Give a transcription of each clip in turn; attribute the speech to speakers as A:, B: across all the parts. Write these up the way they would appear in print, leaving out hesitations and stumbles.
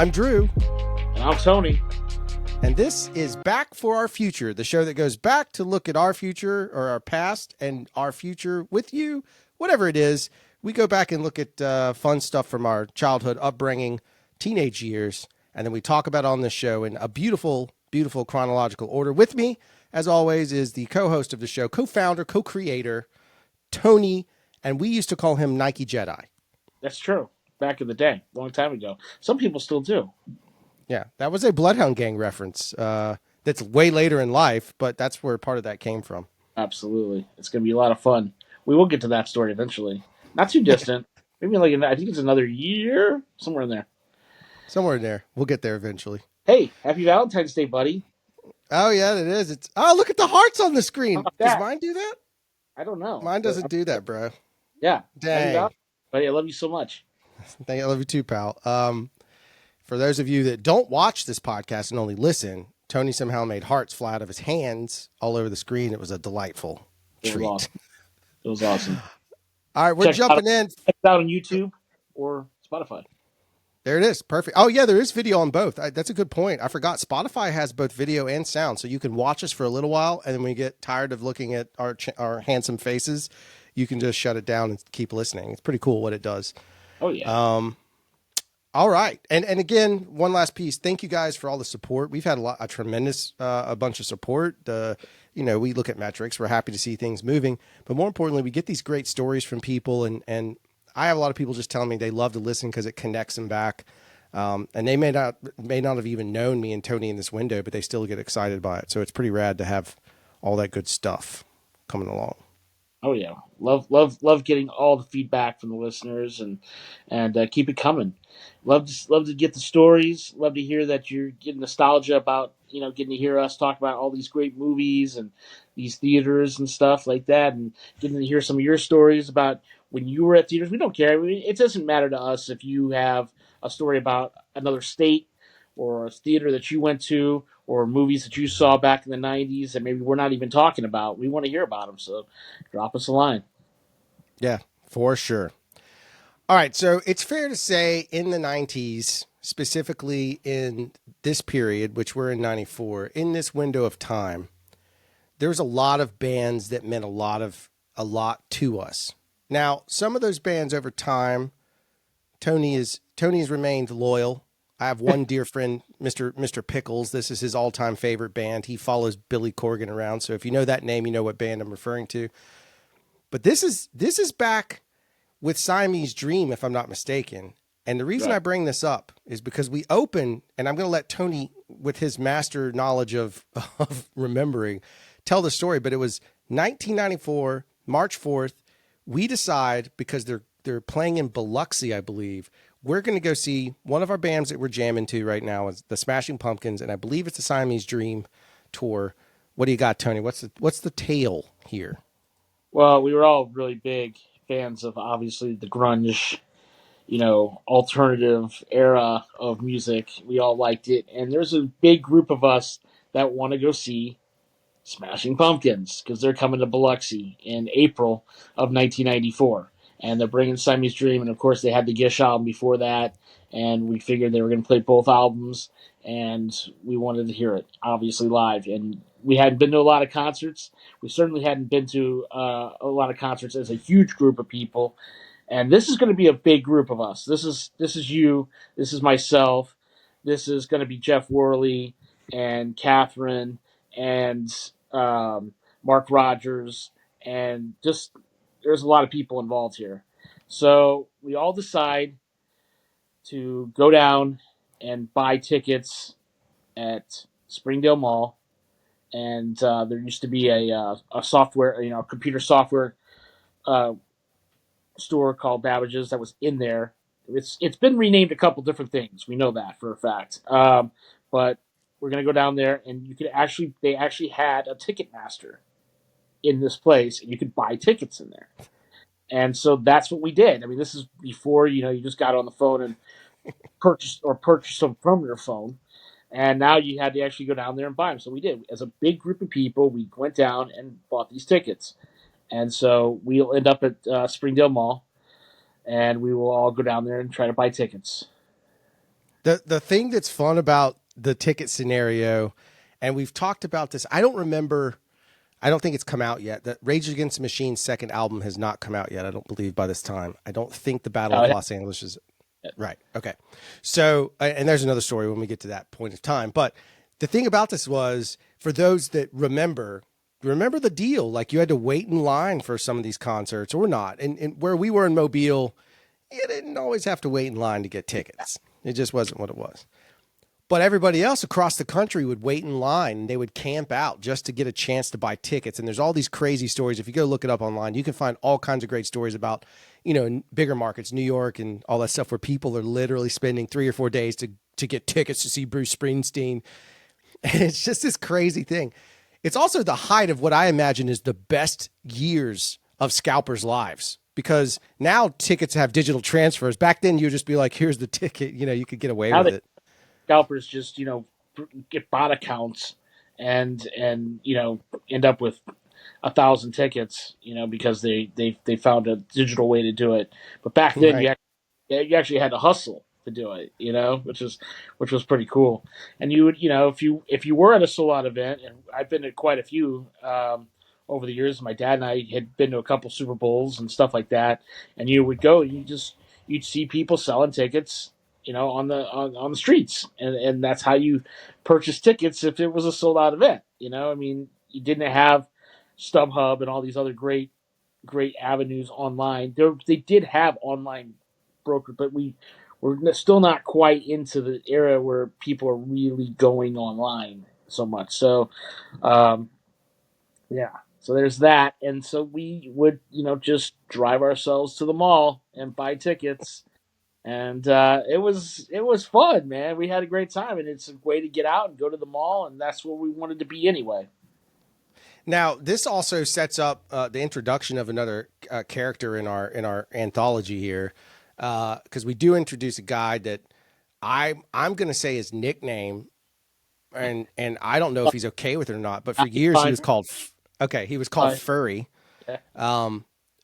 A: I'm Drew.
B: And I'm Tony.
A: And this is Back for Our Future, the show that goes back to look at our future or our past and our future with you, whatever it is. We go back and look at fun stuff from our childhood upbringing, teenage years, and then we talk about it on this show in a beautiful, beautiful chronological order. With me, as always, is the co-host of the show, co-founder, co-creator, Tony, and we used to call him Nike Jedi.
B: That's true. Back in the day, a long time ago. Some people still do.
A: Yeah, that was a Bloodhound Gang reference. That's way later in life, but that's where part of that came from.
B: Absolutely. It's going to be a lot of fun. We will get to that story eventually. Not too distant. Maybe I think it's another year, somewhere in there.
A: Somewhere in there. We'll get there eventually.
B: Hey, happy Valentine's Day, buddy.
A: Oh, yeah, it is. Look at the hearts on the
B: How
A: screen.
B: about
A: Does
B: that?
A: mine do that?
B: I don't know.
A: Mine doesn't do that, bro.
B: Yeah.
A: Dang.
B: Buddy, I love you so much.
A: I love you too, pal. For those of you that don't watch this podcast and only listen, Tony somehow made hearts fly out of his hands all over the screen. It was a delightful treat.
B: Awesome. It was awesome.
A: All right, we're jumping in.
B: Check it out on YouTube or Spotify.
A: There it is. Perfect. Oh, yeah, there is video on both. That's a good point. I forgot Spotify has both video and sound, so you can watch us for a little while, and then when you get tired of looking at our handsome faces, you can just shut it down and keep listening. It's pretty cool what it does.
B: Oh, yeah.
A: All right. And again, one last piece. Thank you guys for all the support. We've had a tremendous a bunch of support. We look at metrics. We're happy to see things moving. But more importantly, we get these great stories from people. And I have a lot of people just telling me they love to listen because it connects them back. And they may not have even known me and Tony in this window, but they still get excited by it. So it's pretty rad to have all that good stuff coming along.
B: Oh yeah, love getting all the feedback from the listeners and keep it coming. Love to get the stories. Love to hear that you're getting nostalgia about getting to hear us talk about all these great movies and these theaters and stuff like that, and getting to hear some of your stories about when you were at theaters. We don't care. I mean, it doesn't matter to us if you have a story about another state or a theater that you went to or movies that you saw back in the 90s that maybe we're not even talking about. We want to hear about them, so drop us a line.
A: Yeah, for sure. All right, so it's fair to say in the 90s, specifically in this period, which we're in 94, in this window of time, there's a lot of bands that meant a lot to us. Now, some of those bands over time, Tony's remained loyal. I have one dear friend, Mr. Pickles. This is his all-time favorite band. He follows Billy Corgan around. So if you know that name, you know what band I'm referring to. But this is back with Siamese Dream, if I'm not mistaken. And the reason I bring this up is because we open, and I'm going to let Tony, with his master knowledge of remembering, tell the story. But it was 1994, March 4th. We decide, because they're playing in Biloxi, I believe, we're going to go see one of our bands that we're jamming to right now is the Smashing Pumpkins, and I believe it's the Siamese Dream tour. What do you got, Tony? What's the tale here?
B: Well, we were all really big fans of obviously the grunge, alternative era of music. We all liked it, and there's a big group of us that want to go see Smashing Pumpkins because they're coming to Biloxi in April of 1994. And they're bringing Siamese Dream, and of course they had the Gish album before that, and we figured they were going to play both albums, and we wanted to hear it, obviously live. And we hadn't been to a lot of concerts. We certainly hadn't been to a lot of concerts as a huge group of people, and this is going to be a big group of us. This is you, this is myself, this is going to be Jeff Worley and Catherine and Mark Rogers, and just there's a lot of people involved here. So we all decide to go down and buy tickets at Springdale Mall. And there used to be a software, computer software store called Babbage's that was in there. It's been renamed a couple different things. We know that for a fact. But we're gonna go down there, and they actually had a Ticketmaster in this place, and you could buy tickets in there. And so that's what we did. I mean, this is before, you just got on the phone and purchased them from your phone. And now you had to actually go down there and buy them. So we did. As a big group of people, we went down and bought these tickets. And so we'll end up at Springdale Mall, and we will all go down there and try to buy tickets.
A: The thing that's fun about the ticket scenario, and we've talked about this. I don't remember. I don't think it's come out yet. The Rage Against the Machine's second album has not come out yet. I don't believe by this time. I don't think the Battle of
B: Uh,
A: Los Angeles is right. Okay. So, and there's another story when we get to that point of time. But the thing about this was for those that remember the deal. Like you had to wait in line for some of these concerts or not. And where we were in Mobile, you didn't always have to wait in line to get tickets. It just wasn't what it was. But everybody else across the country would wait in line and they would camp out just to get a chance to buy tickets. And there's all these crazy stories. If you go look it up online, you can find all kinds of great stories about, in bigger markets, New York and all that stuff where people are literally spending 3 or 4 days to get tickets to see Bruce Springsteen. And it's just this crazy thing. It's also the height of what I imagine is the best years of scalpers' lives because now tickets have digital transfers. Back then, you'd just be like, here's the ticket. You could get away
B: now
A: with
B: the
A: it.
B: scalpers just get bot accounts and end up with 1,000 tickets, because they found a digital way to do it. But back then,
A: Right.
B: you actually had to hustle to do it, which was pretty cool. And you would, if you were at a sold out event, and I've been to quite a few over the years. My dad and I had been to a couple Super Bowls and stuff like that, and you would go, you'd see people selling tickets, on the streets, and that's how you purchase tickets if it was a sold out event. I mean, you didn't have StubHub and all these other great avenues online. They did have online broker, but we're still not quite into the era where people are really going online so much. So, um, yeah. So there's that, and so we would, just drive ourselves to the mall and buy tickets, and it was fun, man. We had a great time, and it's a way to get out and go to the mall, and that's where we wanted to be anyway.
A: Now, this also sets up the introduction of another character in our anthology here, because we do introduce a guy that I'm going to say his nickname, and I don't know if he's okay with it or not. But for years he
B: Fine,
A: was called he was called
B: fine.
A: Furry.
B: Yeah.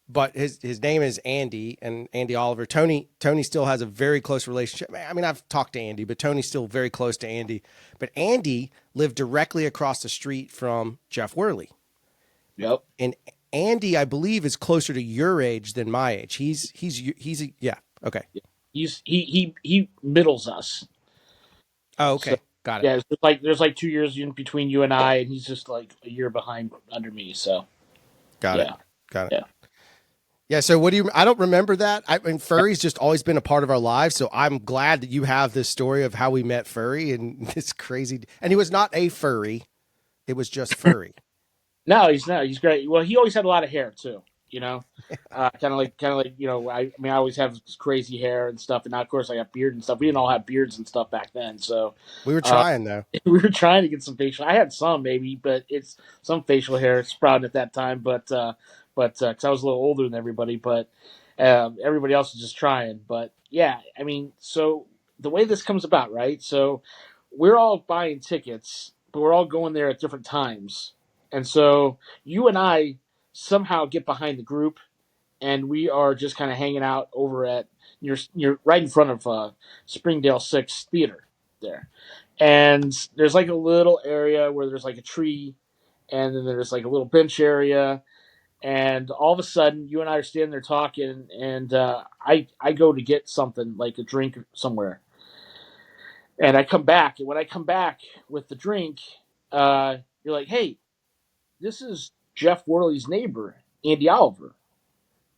A: But his name is Andy and Andy Oliver. Tony still has a very close relationship. I mean, I've talked to Andy, but Tony's still very close to Andy. But Andy lived directly across the street from Jeff Worley.
B: Yep.
A: And Andy, I believe, is closer to your age than my age. Yeah. Okay.
B: He middles us.
A: Oh,
B: So
A: okay. Got it.
B: yeah, it's just like there's like 2 years in between you and I, and he's just like a year behind under me. So
A: Got it.
B: yeah,
A: Got it.
B: yeah.
A: Yeah. So what do you? I don't remember that. I mean, Furry's just always been a part of our lives. So I'm glad that you have this story of how we met Furry and this crazy. And he was not a furry; it was just Furry.
B: No, he's not. He's great. Well, he always had a lot of hair too. Kind of like I mean, I always have this crazy hair and stuff, and now of course I got beard and stuff. We didn't all have beards and stuff back then, so
A: We were
B: uh,
A: trying though.
B: we were trying to get some facial. I had some maybe, but it's some facial hair sprouted at that time. But because I was a little older than everybody, but everybody else was just trying. But yeah, I mean, so the way this comes about, right? So we're all buying tickets, but we're all going there at different times, and so you and I somehow get behind the group, and we are just kind of hanging out over at you're right in front of Springdale Six Theater there, and there's like a little area where there's like a tree, and then there's like a little bench area, and all of a sudden you and I are standing there talking, and I go to get something like a drink somewhere, and I come back, and when I come back with the drink, you're like, hey, this is Jeff Worley's neighbor, Andy Oliver.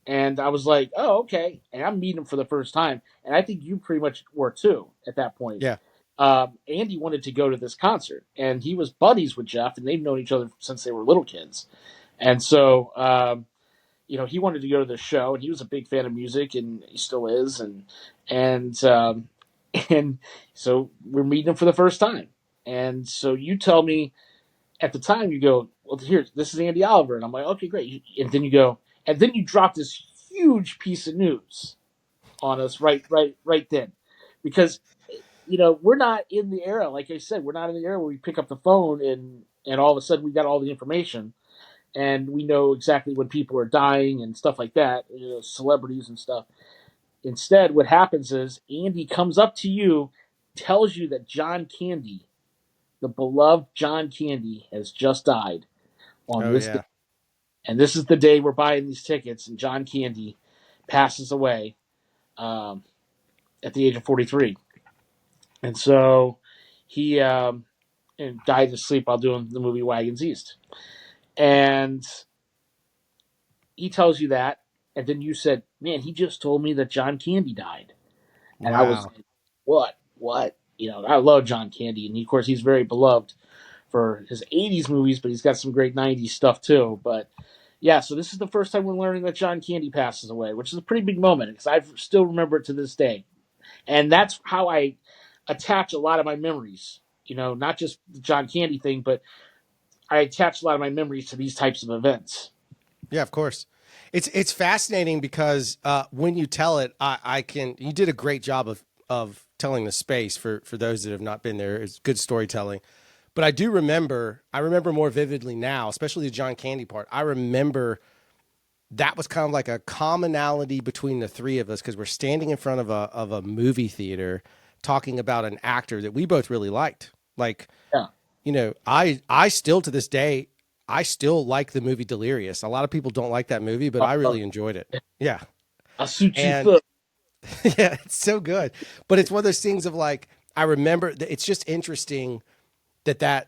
B: And I was like, oh, okay. And I'm meeting him for the first time. And I think you pretty much were too at that point.
A: Yeah.
B: Andy wanted to go to this concert, and he was buddies with Jeff, and they've known each other since they were little kids. And so, he wanted to go to this show, and he was a big fan of music, and he still is. And and so we're meeting him for the first time. And so you tell me at the time, you go, well, here, this is Andy Oliver. And I'm like, okay, great. And then you go, and then you drop this huge piece of news on us right then. Because, we're not in the era, like I said, we're not in the era where we pick up the phone and all of a sudden we got all the information and we know exactly when people are dying and stuff like that, celebrities and stuff. Instead, what happens is Andy comes up to you tells you that John Candy, the beloved John Candy, has just died on
A: Oh
B: this day.
A: yeah.
B: And this is the day we're buying these tickets, and John Candy passes away um, at the age of 43. And so he and died in his sleep while doing the movie Wagons East. And he tells you that. And then you said, man, he just told me that John Candy died. And I was
A: Wow.
B: like, what? What? You know, I love John Candy. And of course, he's very beloved for his 80s movies, but he's got some great 90s stuff too. But yeah, so this is the first time we're learning that John Candy passes away, which is a pretty big moment because I still remember it to this day. And that's how I attach a lot of my memories. You know, not just the John Candy thing, but I attach a lot of my memories to these types of events.
A: Yeah, of course. It's fascinating because when you tell it, I can. You did a great job of telling the space for those that have not been there. It's good storytelling. But I do remember. I remember more vividly now, especially the John Candy part. I remember that was kind of like a commonality between the three of us because we're standing in front of a movie theater talking about an actor that we both really liked. Like,
B: Yeah.
A: I still to this day, I still like the movie Delirious. A lot of people don't like that movie, but I really enjoyed it. Yeah.
B: I'll suit you
A: And
B: first.
A: yeah, it's so good. But it's one of those things of like, I remember that it's just interesting that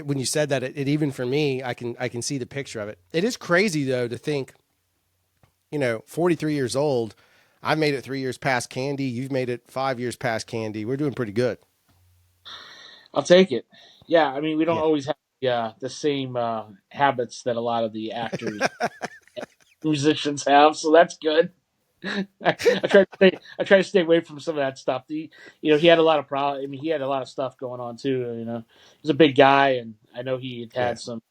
A: when you said that, it even for me, I can see the picture of it. It is crazy though to think, 43 years old. I've made it 3 years past Candy. You've made it 5 years past Candy. We're doing pretty good.
B: I'll take it. Yeah, I mean, we don't
A: Yeah.
B: always have the same habits that a lot of the actors, musicians have, so that's good. I try to stay away from some of that stuff. He had a lot of problems. I mean, he had a lot of stuff going on too. He's a big guy, and I know he
A: Yeah.
B: had some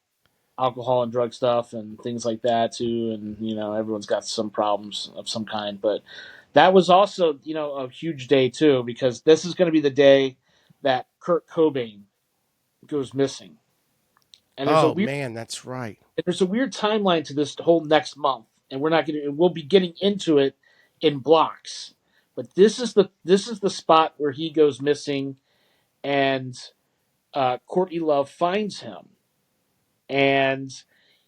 B: alcohol and drug stuff and things like that too. And everyone's got some problems of some kind. But that was also a huge day too because this is going to be the day that Kurt Cobain goes missing. And
A: Oh man, that's right.
B: there's a weird timeline to this whole next month, and we'll be getting into it in blocks. But this is the spot where he goes missing, and Courtney Love finds him, and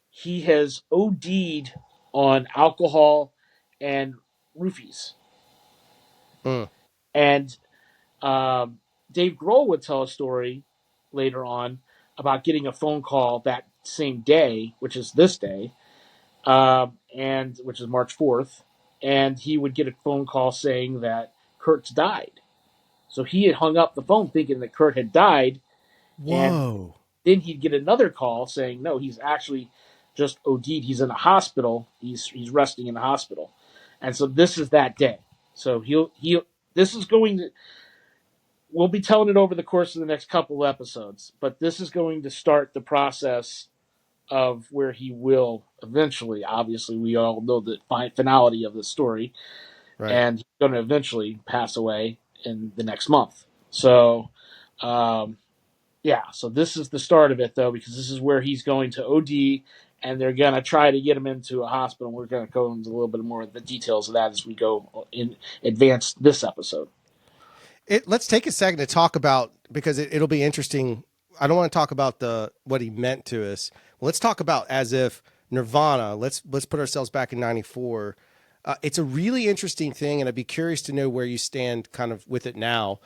B: he has OD'd on alcohol and roofies.
A: Mm.
B: And Dave Grohl would tell a story later on about getting a phone call that same day, which is this day, and which is March 4th, and he would get a phone call saying that Kurt's died. So he had hung up the phone thinking that Kurt had died, and
A: Whoa.
B: then he'd get another call saying no, he's actually just OD'd. He's in a hospital. He's resting in the hospital, and so this is that day. So he'll this is going to we'll be telling it over the course of the next couple of episodes, but this is going to start the process of where he will eventually, obviously, we all know the finality of the story,
A: Right.
B: and he's going to eventually pass away in the next month. So, um, yeah, so this is the start of it, though, because this is where he's going to OD, and they're going to try to get him into a hospital. We're going to go into a little bit more of the details of that as we go in advance this episode.
A: Let's take a second to talk about because it'll be interesting. I don't want to talk about the what he meant to us. Let's talk about as if Nirvana. Let's put ourselves back in '94. It's a really interesting thing, and I'd be curious to know where you stand, kind of with it now.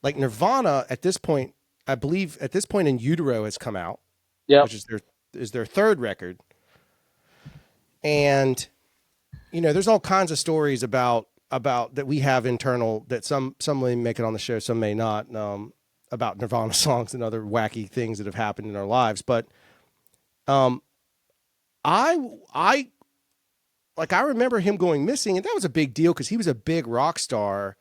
A: Like Nirvana at this point, I believe at this point in Utero has come out,
B: Yep.
A: which is their third record, and there's all kinds of stories about that we have internal that some may make it on the show, some may not, about Nirvana songs and other wacky things that have happened in our lives. But um, I I remember him going missing, and that was a big deal because he was a big rock star.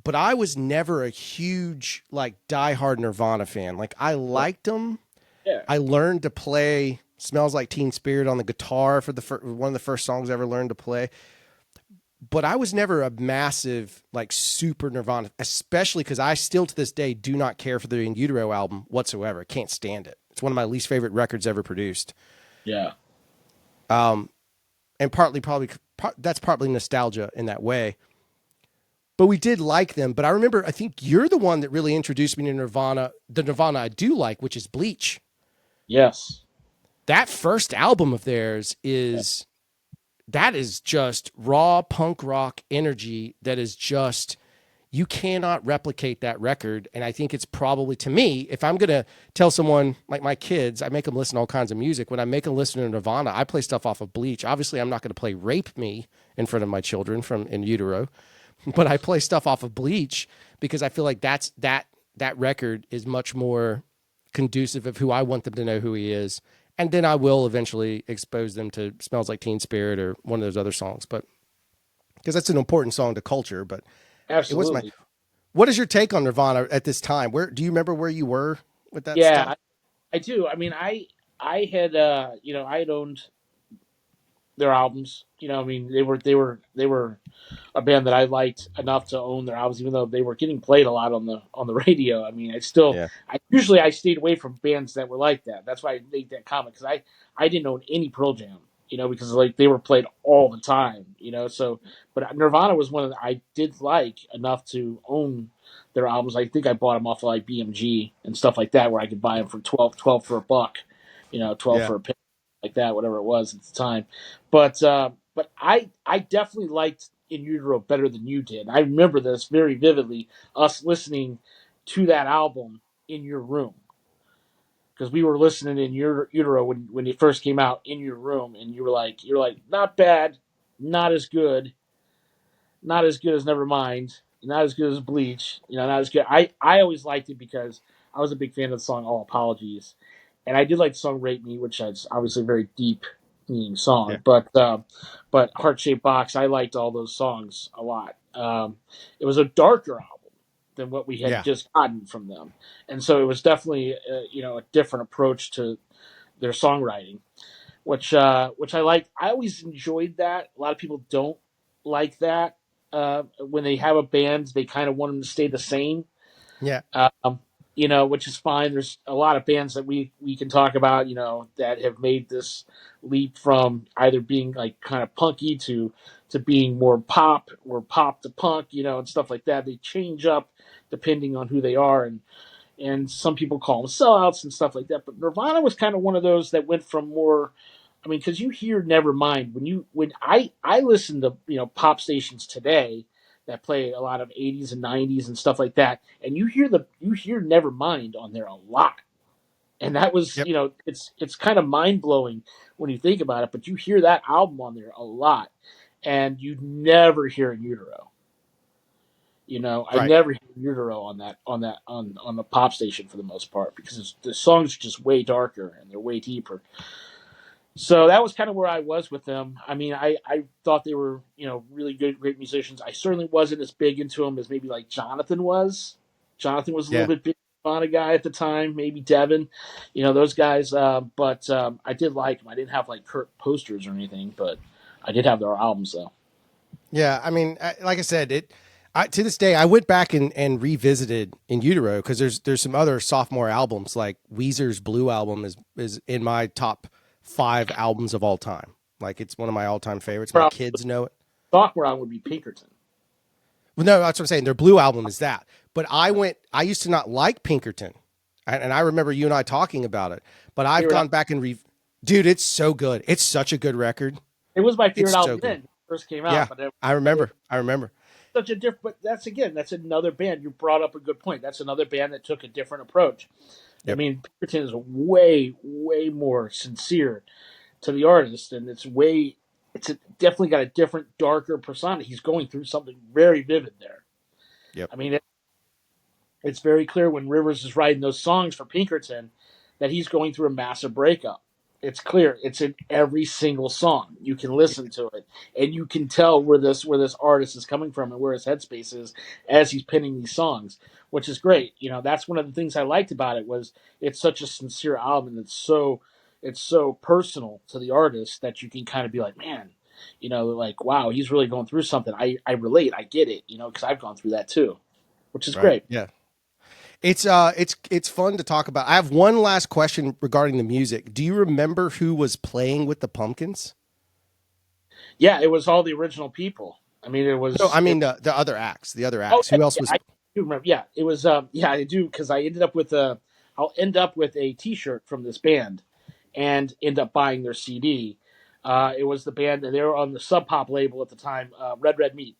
A: But I was never a huge like diehard Nirvana fan. Like I liked him.
B: Yeah.
A: I learned to play "Smells Like Teen Spirit" on the guitar for one of the first songs I ever learned to play. But I was never a massive like super Nirvana, especially because I still to this day do not care for the In Utero album whatsoever. Can't stand it. It's one of my least favorite records ever produced.
B: Yeah.
A: And partly probably that's partly nostalgia in that way. but we did like them. But I remember, I think you're the one that really introduced me to Nirvana, the Nirvana I do like, which is Bleach.
B: Yes.
A: That first album of theirs that is just raw punk rock energy that is just, you cannot replicate that record. And I think it's probably, to me, if I'm going to tell someone like my kids, I make them listen to all kinds of music. When I make them listen to Nirvana, I play stuff off of Bleach. Obviously, I'm not going to play Rape Me in front of my children from in utero, but I play stuff off of Bleach because I feel like that record is much more conducive of who I want them to know who he is. And then I will eventually expose them to Smells Like Teen Spirit or one of those other songs, but because that's an important song to culture. But it was my.
B: Absolutely.
A: What is your take on Nirvana at this time? Where do you remember where you were with that
B: Yeah,
A: stuff?
B: I do. I mean, I had I had owned their albums. I mean, they were a band that I liked enough to own their albums, even though they were getting played a lot on the radio. I mean,
A: Yeah,
B: I stayed away from bands that were like that. That's why I made that comment, because I didn't own any Pearl Jam, because like they were played all the time, So, but Nirvana was one of the, I did like enough to own their albums. I think I bought them off of like BMG and stuff like that, where I could buy them for 12 for a buck, 12
A: yeah,
B: for a penny, like that, whatever it was at the time. But I definitely liked In Utero better than you did. I remember this very vividly, us listening to that album in your room, because we were listening in your utero when it first came out in your room, and you're like not bad, not as good, not as good as Nevermind, not as good as Bleach, not as good. I always liked it because I was a big fan of the song All Apologies, and I did like the song Rape Me, which is obviously a very deep meaning
A: yeah,
B: song. But Heart Shaped Box, I liked all those songs a lot. It was a darker album than what we had
A: yeah,
B: just gotten from them, and so it was definitely a different approach to their songwriting, which I like. I always enjoyed that. A lot of people don't like that. When they have a band, they kind of want them to stay the same.
A: yeah.
B: Um, which is fine. There's a lot of bands that we can talk about, that have made this leap from either being like kind of punky to being more pop, or pop to punk, and stuff like that. They change up depending on who they are, and some people call them sellouts and stuff like that. But Nirvana was kind of one of those that went from more. I mean, because you hear Nevermind when I listen to pop stations today that play a lot of 80s and 90s and stuff like that, and you hear Nevermind on there a lot, and that was
A: Yep.
B: it's kind of mind blowing when you think about it, but you hear that album on there a lot, and you never hear In Utero. I
A: Right.
B: never hear Utero on the pop station for the most part, because the songs are just way darker and they're way deeper. So that was kind of where I was with them. I mean, I thought they were, really good, great musicians. I certainly wasn't as big into them as maybe like Jonathan was. Jonathan was a little
A: Yeah.
B: bit big on a guy at the time, maybe Devin, those guys. But I did like them. I didn't have like Kurt posters or anything, but I did have their albums though.
A: Yeah. I mean, like I said, to this day, I went back and revisited In Utero because there's some other sophomore albums like Weezer's Blue album is in my top 5 albums of all time. Like it's one of my all time favorites. My
B: Probably
A: kids know it.
B: sophomore album would be Pinkerton.
A: Well, no, that's what I'm saying. Their Blue album is that. But I used to not like Pinkerton, and I remember you and I talking about it. But I've
B: Favorite,
A: gone back and dude, it's so good. It's such a good record.
B: it was my
A: It's
B: favorite
A: so
B: album then
A: good.
B: when it first came
A: Yeah,
B: out,
A: I
B: but it
A: remember. I remember.
B: such a different. But that's another band. You brought up a good point. That's another band that took a different approach. I
A: Yep.
B: mean, Pinkerton is way, way more sincere to the artist, and definitely got a different, darker persona. He's going through something very vivid there.
A: Yep.
B: I mean, it's very clear when Rivers is writing those songs for Pinkerton that he's going through a massive breakup. It's clear. It's in every single song. You can listen to it, and you can tell where this artist is coming from and where his headspace is as he's penning these songs, which is great. That's one of the things I liked about it was it's such a sincere album, and it's so personal to the artist that you can kind of be like, man, like wow, he's really going through something. I relate. I get it. Because I've gone through that too, which is
A: Right.
B: great.
A: Yeah. It's fun to talk about. I have one last question regarding the music. Do you remember who was playing with the Pumpkins?
B: Yeah, it was all the original people. I mean, it
A: No,
B: was
A: I
B: it.
A: mean the other acts, the other
B: Oh
A: acts.
B: yeah,
A: Who else
B: yeah,
A: was?
B: I do remember. Yeah, it was. Yeah, I do because I ended up with a. I'll end up with a T-shirt from this band, and end up buying their CD. It was the band, and they were on the Sub Pop label at the time, Red Red Meat.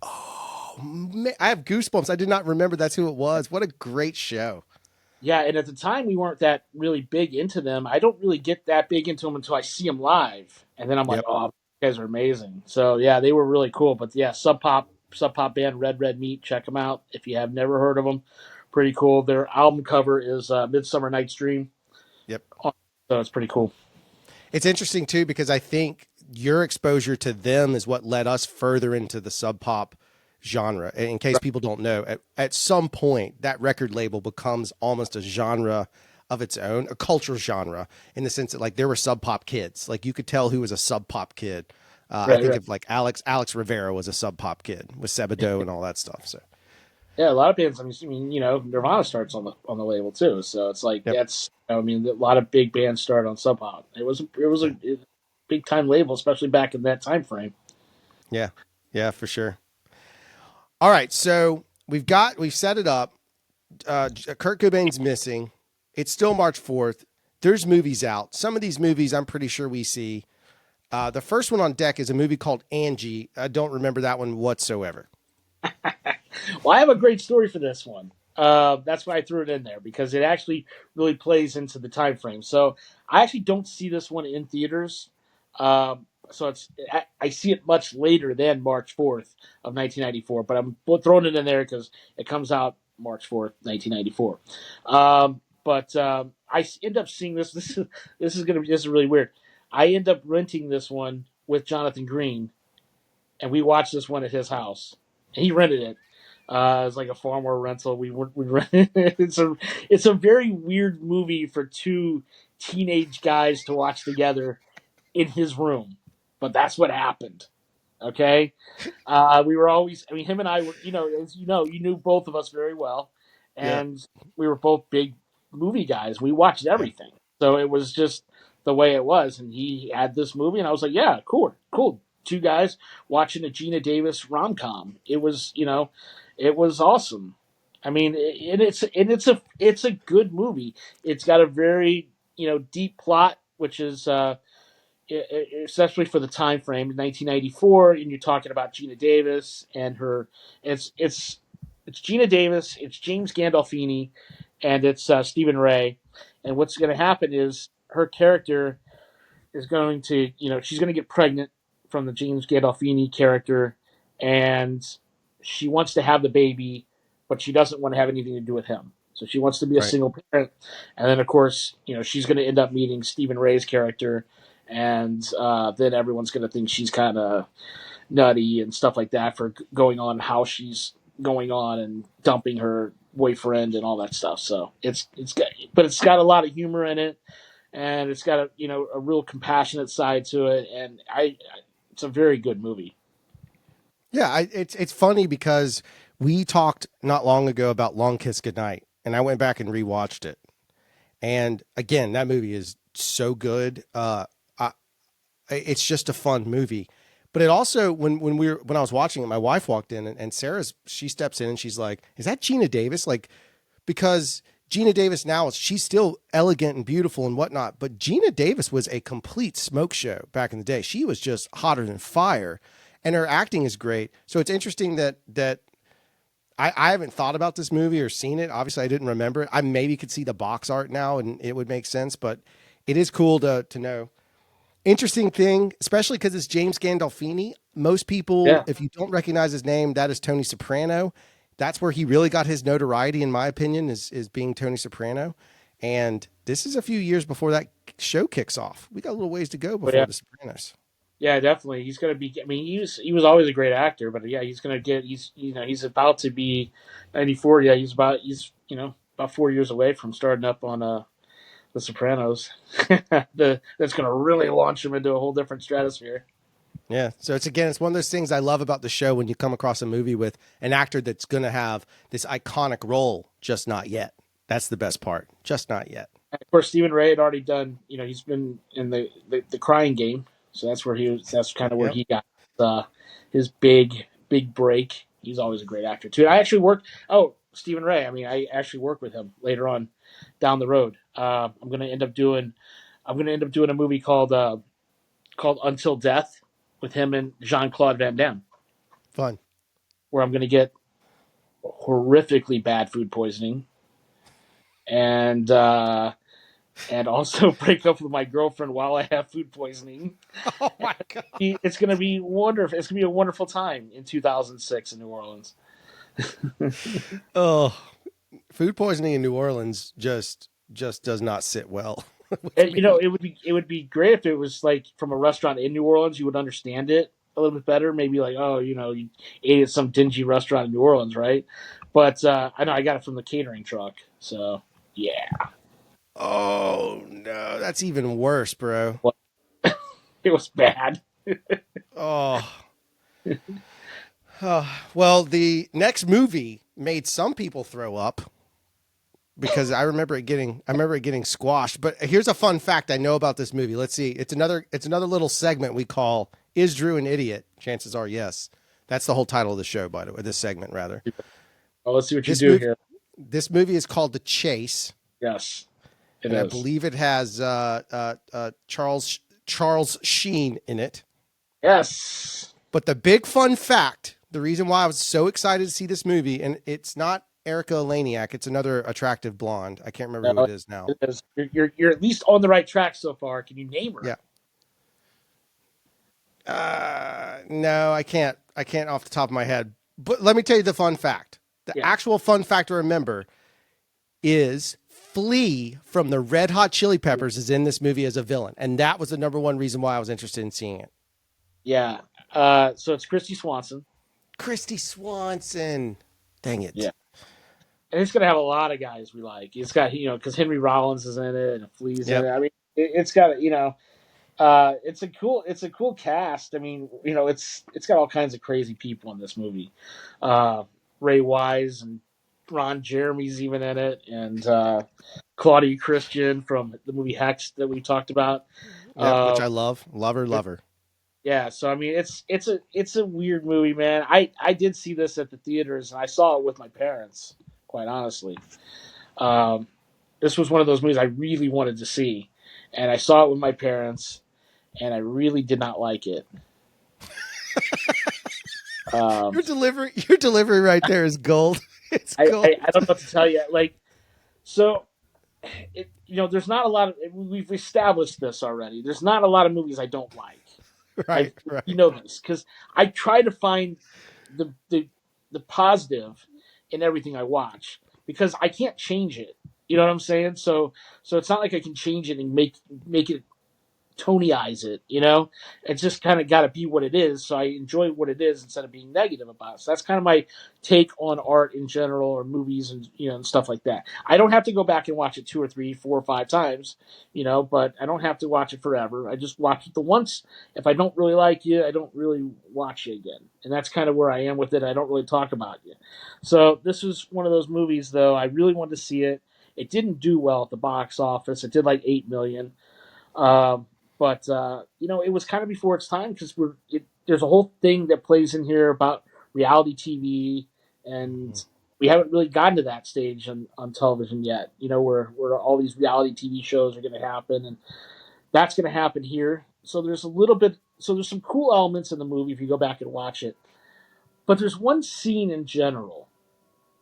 A: Oh, man, I have goosebumps. I did not remember that's who it was. What a great show.
B: Yeah, and at the time we weren't that really big into them. I don't really get that big into them until I see them live, and then I'm like,
A: Yep.
B: oh, you guys are amazing. So yeah, they were really cool. But yeah, Sub Pop band, Red Red Meat. Check them out if you have never heard of them. Pretty cool. Their album cover is Midsummer Night's Dream,
A: Yep.
B: so it's pretty cool.
A: It's interesting too because I think your exposure to them is what led us further into the sub pop genre. In case people don't know, at some point that record label becomes almost a genre of its own, a cultural genre in the sense that like there were sub pop kids. Like you could tell who was a sub pop kid. I
B: Right,
A: think
B: right.
A: of like Alex Rivera was a sub pop kid with Sebado and all that stuff. So
B: Yeah, a lot of bands. I mean, Nirvana starts on the label too, so it's like
A: yep.
B: that's. I mean, a lot of big bands start on Sub Pop. It was a big time label, especially back in that time frame.
A: Yeah. Yeah, for sure. All right. So we've set it up. Kurt Cobain's missing. It's still March 4th. There's movies out. Some of these movies I'm pretty sure we see. The first one on deck is a movie called Angie. I don't remember that one whatsoever.
B: Well, I have a great story for this one. That's why I threw it in there because it actually really plays into the time frame. So I actually don't see this one in theaters. So I see it much later than March 4th of 1994, but I'm throwing it in there because it comes out March 4th, 1994. But I end up seeing this. This is really weird. I end up renting this one with Jonathan Green, and we watched this one at his house. He rented it. It's like a Farmore rental. We rented it. It's a very weird movie for two teenage guys to watch together in his room, but that's what happened. Okay, we were always. I mean, him and I were. As you knew both of us very well,
A: Yeah.
B: and we were both big movie guys. We watched
A: Yeah.
B: everything, so it was just the way it was. And he had this movie, and I was like, "Yeah, cool, cool." Two guys watching a Gina Davis rom com. It was awesome. I mean, it's a good movie. It's got a very deep plot, which is especially for the time frame, 1994, and you're talking about Gina Davis and her. It's Gina Davis, it's James Gandolfini, and it's Stephen Ray. And what's going to happen is her character is going to, she's going to get pregnant from the James Gandolfini character, and she wants to have the baby, but she doesn't want to have anything to do with him. So she wants to be a
A: Right.
B: single parent, and then of course, she's going to end up meeting Stephen Ray's character, and then everyone's going to think she's kind of nutty and stuff like that for going on how she's going on and dumping her boyfriend and all that stuff. So but it's got a lot of humor in it, and it's got a real compassionate side to it, and it's a very good movie.
A: Yeah. It's funny because we talked not long ago about Long Kiss Goodnight, and I went back and rewatched it. And again, that movie is so good. It's just a fun movie. But it also when I was watching it, my wife walked in and she steps in and she's like, "Is that Gina Davis?" Like because Gina Davis now she's still elegant and beautiful and whatnot, but Gina Davis was a complete smoke show back in the day. She was just hotter than fire, and her acting is great. So it's interesting that I haven't thought about this movie or seen it. Obviously, I didn't remember it. I maybe could see the box art now and it would make sense, but it is cool to know. Interesting thing, especially because it's James Gandolfini. Most people,
B: Yeah,
A: if you don't recognize his name, that is Tony Soprano. That's where he really got his notoriety, in my opinion, is being Tony Soprano. And this is a few years before that show kicks off. We got a little ways to go
B: but
A: before The Sopranos.
B: yeah, definitely. He's gonna be. I mean, he was always a great actor, but yeah, he's gonna get. He's about to be 94. Yeah, he's about 4 years away from starting up on The Sopranos. That's gonna really launch him into a whole different stratosphere.
A: Yeah. So it's one of those things I love about the show when you come across a movie with an actor that's going to have this iconic role, just not yet. That's the best part. Just not yet.
B: And of course, Stephen Ray had already done. He's been in the Crying Game, so that's where he was. That's kind of where
A: Yep.
B: he got. uh, his big break. He's always a great actor too. I actually worked. Oh, Stephen Ray. I mean, I actually worked with him later on down the road. I'm gonna end up doing. I'm gonna end up doing a movie called Until Death with him and Jean Claude Van Damme,
A: Fun.
B: where I'm gonna get horrifically bad food poisoning and also break up with my girlfriend while I have food poisoning.
A: Oh my god.
B: It's gonna be wonderful. It's gonna be a wonderful time in 2006 in New Orleans.
A: Oh, food poisoning in New Orleans just does not sit well with
B: And,
A: me.
B: it would be great if it was like from a restaurant in New Orleans. You would understand it a little bit better. Maybe like, oh, you ate at some dingy restaurant in New Orleans, right? But I know I got it from the catering truck, so yeah,
A: Oh no, that's even worse, bro.
B: well, it was bad.
A: Oh. Well, the next movie made some people throw up because I remember it getting squashed. But here's a fun fact I know about this movie. Let's see. It's another little segment we call "Is Drew an Idiot?" Chances are yes. That's the whole title of the show, by the way. This segment, rather.
B: Well, let's see what you
A: This
B: do
A: movie
B: here.
A: this movie is called The Chase,
B: Yes, it
A: and I
B: is.
A: believe it has Charles Sheen in it.
B: Yes.
A: But the big fun fact, the reason why I was so excited to see this movie, and it's not Erica Laniak, it's another attractive blonde. I can't remember who
B: No,
A: it is now.
B: it is. You're at least on the right track so far. Can you name her?
A: Yeah. No, I can't. I can't off the top of my head. But let me tell you the fun fact. The
B: Yeah.
A: actual fun fact to remember is Flea from the Red Hot Chili Peppers is in this movie as a villain, and that was the number one reason why I was interested in seeing it.
B: Yeah. So it's Christy Swanson.
A: Christy Swanson. Dang
B: Yeah.
A: it.
B: And it's gonna have a lot of guys we like. It's got because Henry Rollins is in it and Flea's in
A: Yep.
B: it. I mean, it's got it's a cool cast. I mean, it's got all kinds of crazy people in this movie. Uh, Ray Wise and Ron Jeremy's even in it, and Claudia Christian from the movie Hex that we talked about.
A: Yep. Which
B: Uh,
A: I love. Love her, love her.
B: yeah, so I mean, it's a weird movie, man. I did see this at the theaters, and I saw it with my parents. Quite honestly, um, this was one of those movies I really wanted to see, and I saw it with my parents, and I really did not like it. Um,
A: Your delivery right there is gold. It's gold.
B: I don't know what to tell you. Like, so there's not a lot of we've established this already. There's not a lot of movies I don't like. I
A: Right,
B: You
A: right.
B: know this because I try to find the the the positive in everything I watch because I can't change it. You know what I'm saying? So it's not like I can change it and make it Tonyize it, It's just kind of got to be what it is. So I enjoy what it is instead of being negative about it. So that's kind of my take on art in general or movies and, and stuff like that. I don't have to go back and watch it 2 or 3, 4 or 5 times, but I don't have to watch it forever. I just watch it the once. If I don't really like you, I don't really watch you again. And that's kind of where I am with it. I don't really talk about you. So this was one of those movies, though. I really wanted to see it. It didn't do well at the box office. It did like 8 million. But it was kind of before its time because there's a whole thing that plays in here about reality TV, and we haven't really gotten to that stage on television yet. Where all these reality TV shows are going to happen, and that's going to happen here. So there's some cool elements in the movie if you go back and watch it. But there's one scene in general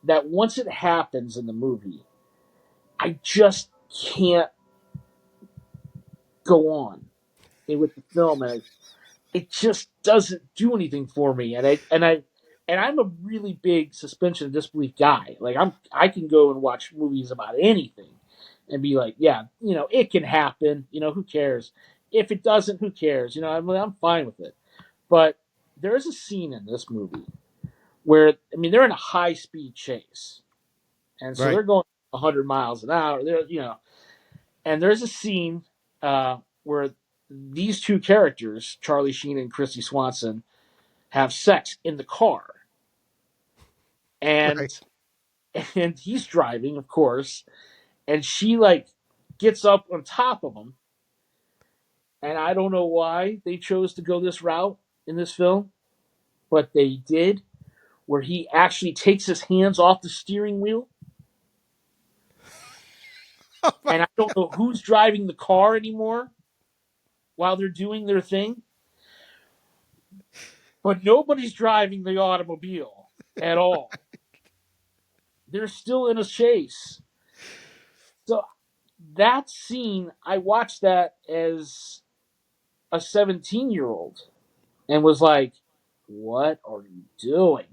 B: that once it happens in the movie, I just can't go on with the film, and it just doesn't do anything for me. And I'm a really big suspension of disbelief guy. Like I can go and watch movies about anything and be like, yeah, it can happen. Who cares? If it doesn't, who cares? I'm fine with it. But there is a scene in this movie where they're in a high speed chase, and so
A: Right.
B: they're going 100 miles an hour. And there's a scene where these two characters, Charlie Sheen and Christy Swanson, have sex in the car,
A: Right.
B: and and he's driving, of course, and she like gets up on top of him, and I don't know why they chose to go this route in this film, but they did, where he actually takes his hands off the steering wheel,
A: Oh my,
B: and I don't know who's driving the car anymore while they're doing their thing, but nobody's driving the automobile at all. They're still in a chase. So that scene, I watched that as a 17-year-old and was like, what are you doing?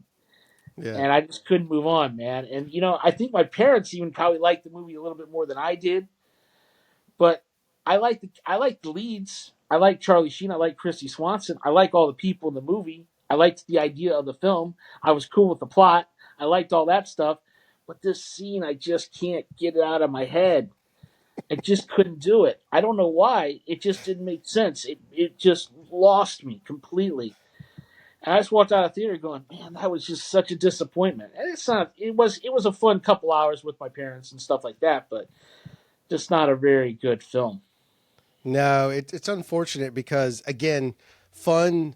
A: yeah.
B: And I just couldn't move on, man. And I think my parents even probably liked the movie a little bit more than I did. But I like the leads. I like Charlie Sheen. I like Christy Swanson. I like all the people in the movie. I liked the idea of the film. I was cool with the plot. I liked all that stuff. But this scene, I just can't get it out of my head. I just couldn't do it. I don't know why. It just didn't make sense. It just lost me completely. And I just walked out of the theater going, "Man, that was just such a disappointment." And it's not. It was a fun couple hours with my parents and stuff like that, but just not a very good film.
A: No, it's unfortunate because again, fun,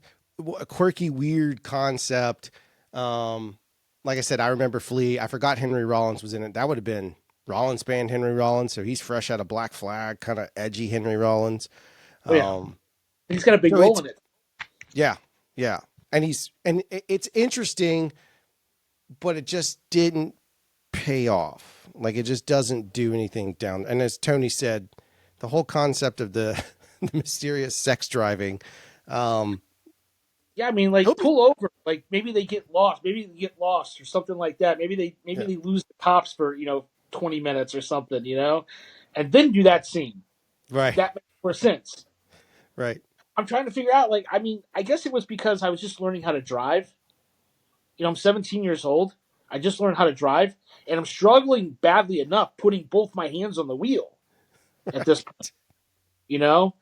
A: a quirky, weird concept. Um, like I said, I remember Flea. I forgot Henry Rollins was in it. That would have been Rollins band Henry Rollins. So he's fresh out of Black Flag, kind of edgy Henry Rollins.
B: Oh yeah,
A: Um,
B: he's got a big
A: so
B: role
A: it's
B: in it.
A: yeah, yeah, and it's interesting, but it just didn't pay off. Like it just doesn't do anything down. And as Tony said, the whole concept of the, the mysterious sex driving. Um,
B: Yeah, I mean, like
A: Toby,
B: pull over. Like maybe they get lost. Maybe they get lost or something like that. Maybe
A: yeah,
B: they lose the cops for 20 minutes or something. And then do that scene.
A: right,
B: That makes more sense.
A: right.
B: I'm trying to figure out. Like, I mean, I guess it was because I was just learning how to drive. I'm 17 years old. I just learned how to drive, and I'm struggling badly enough putting both my hands on the wheel at this point. You know,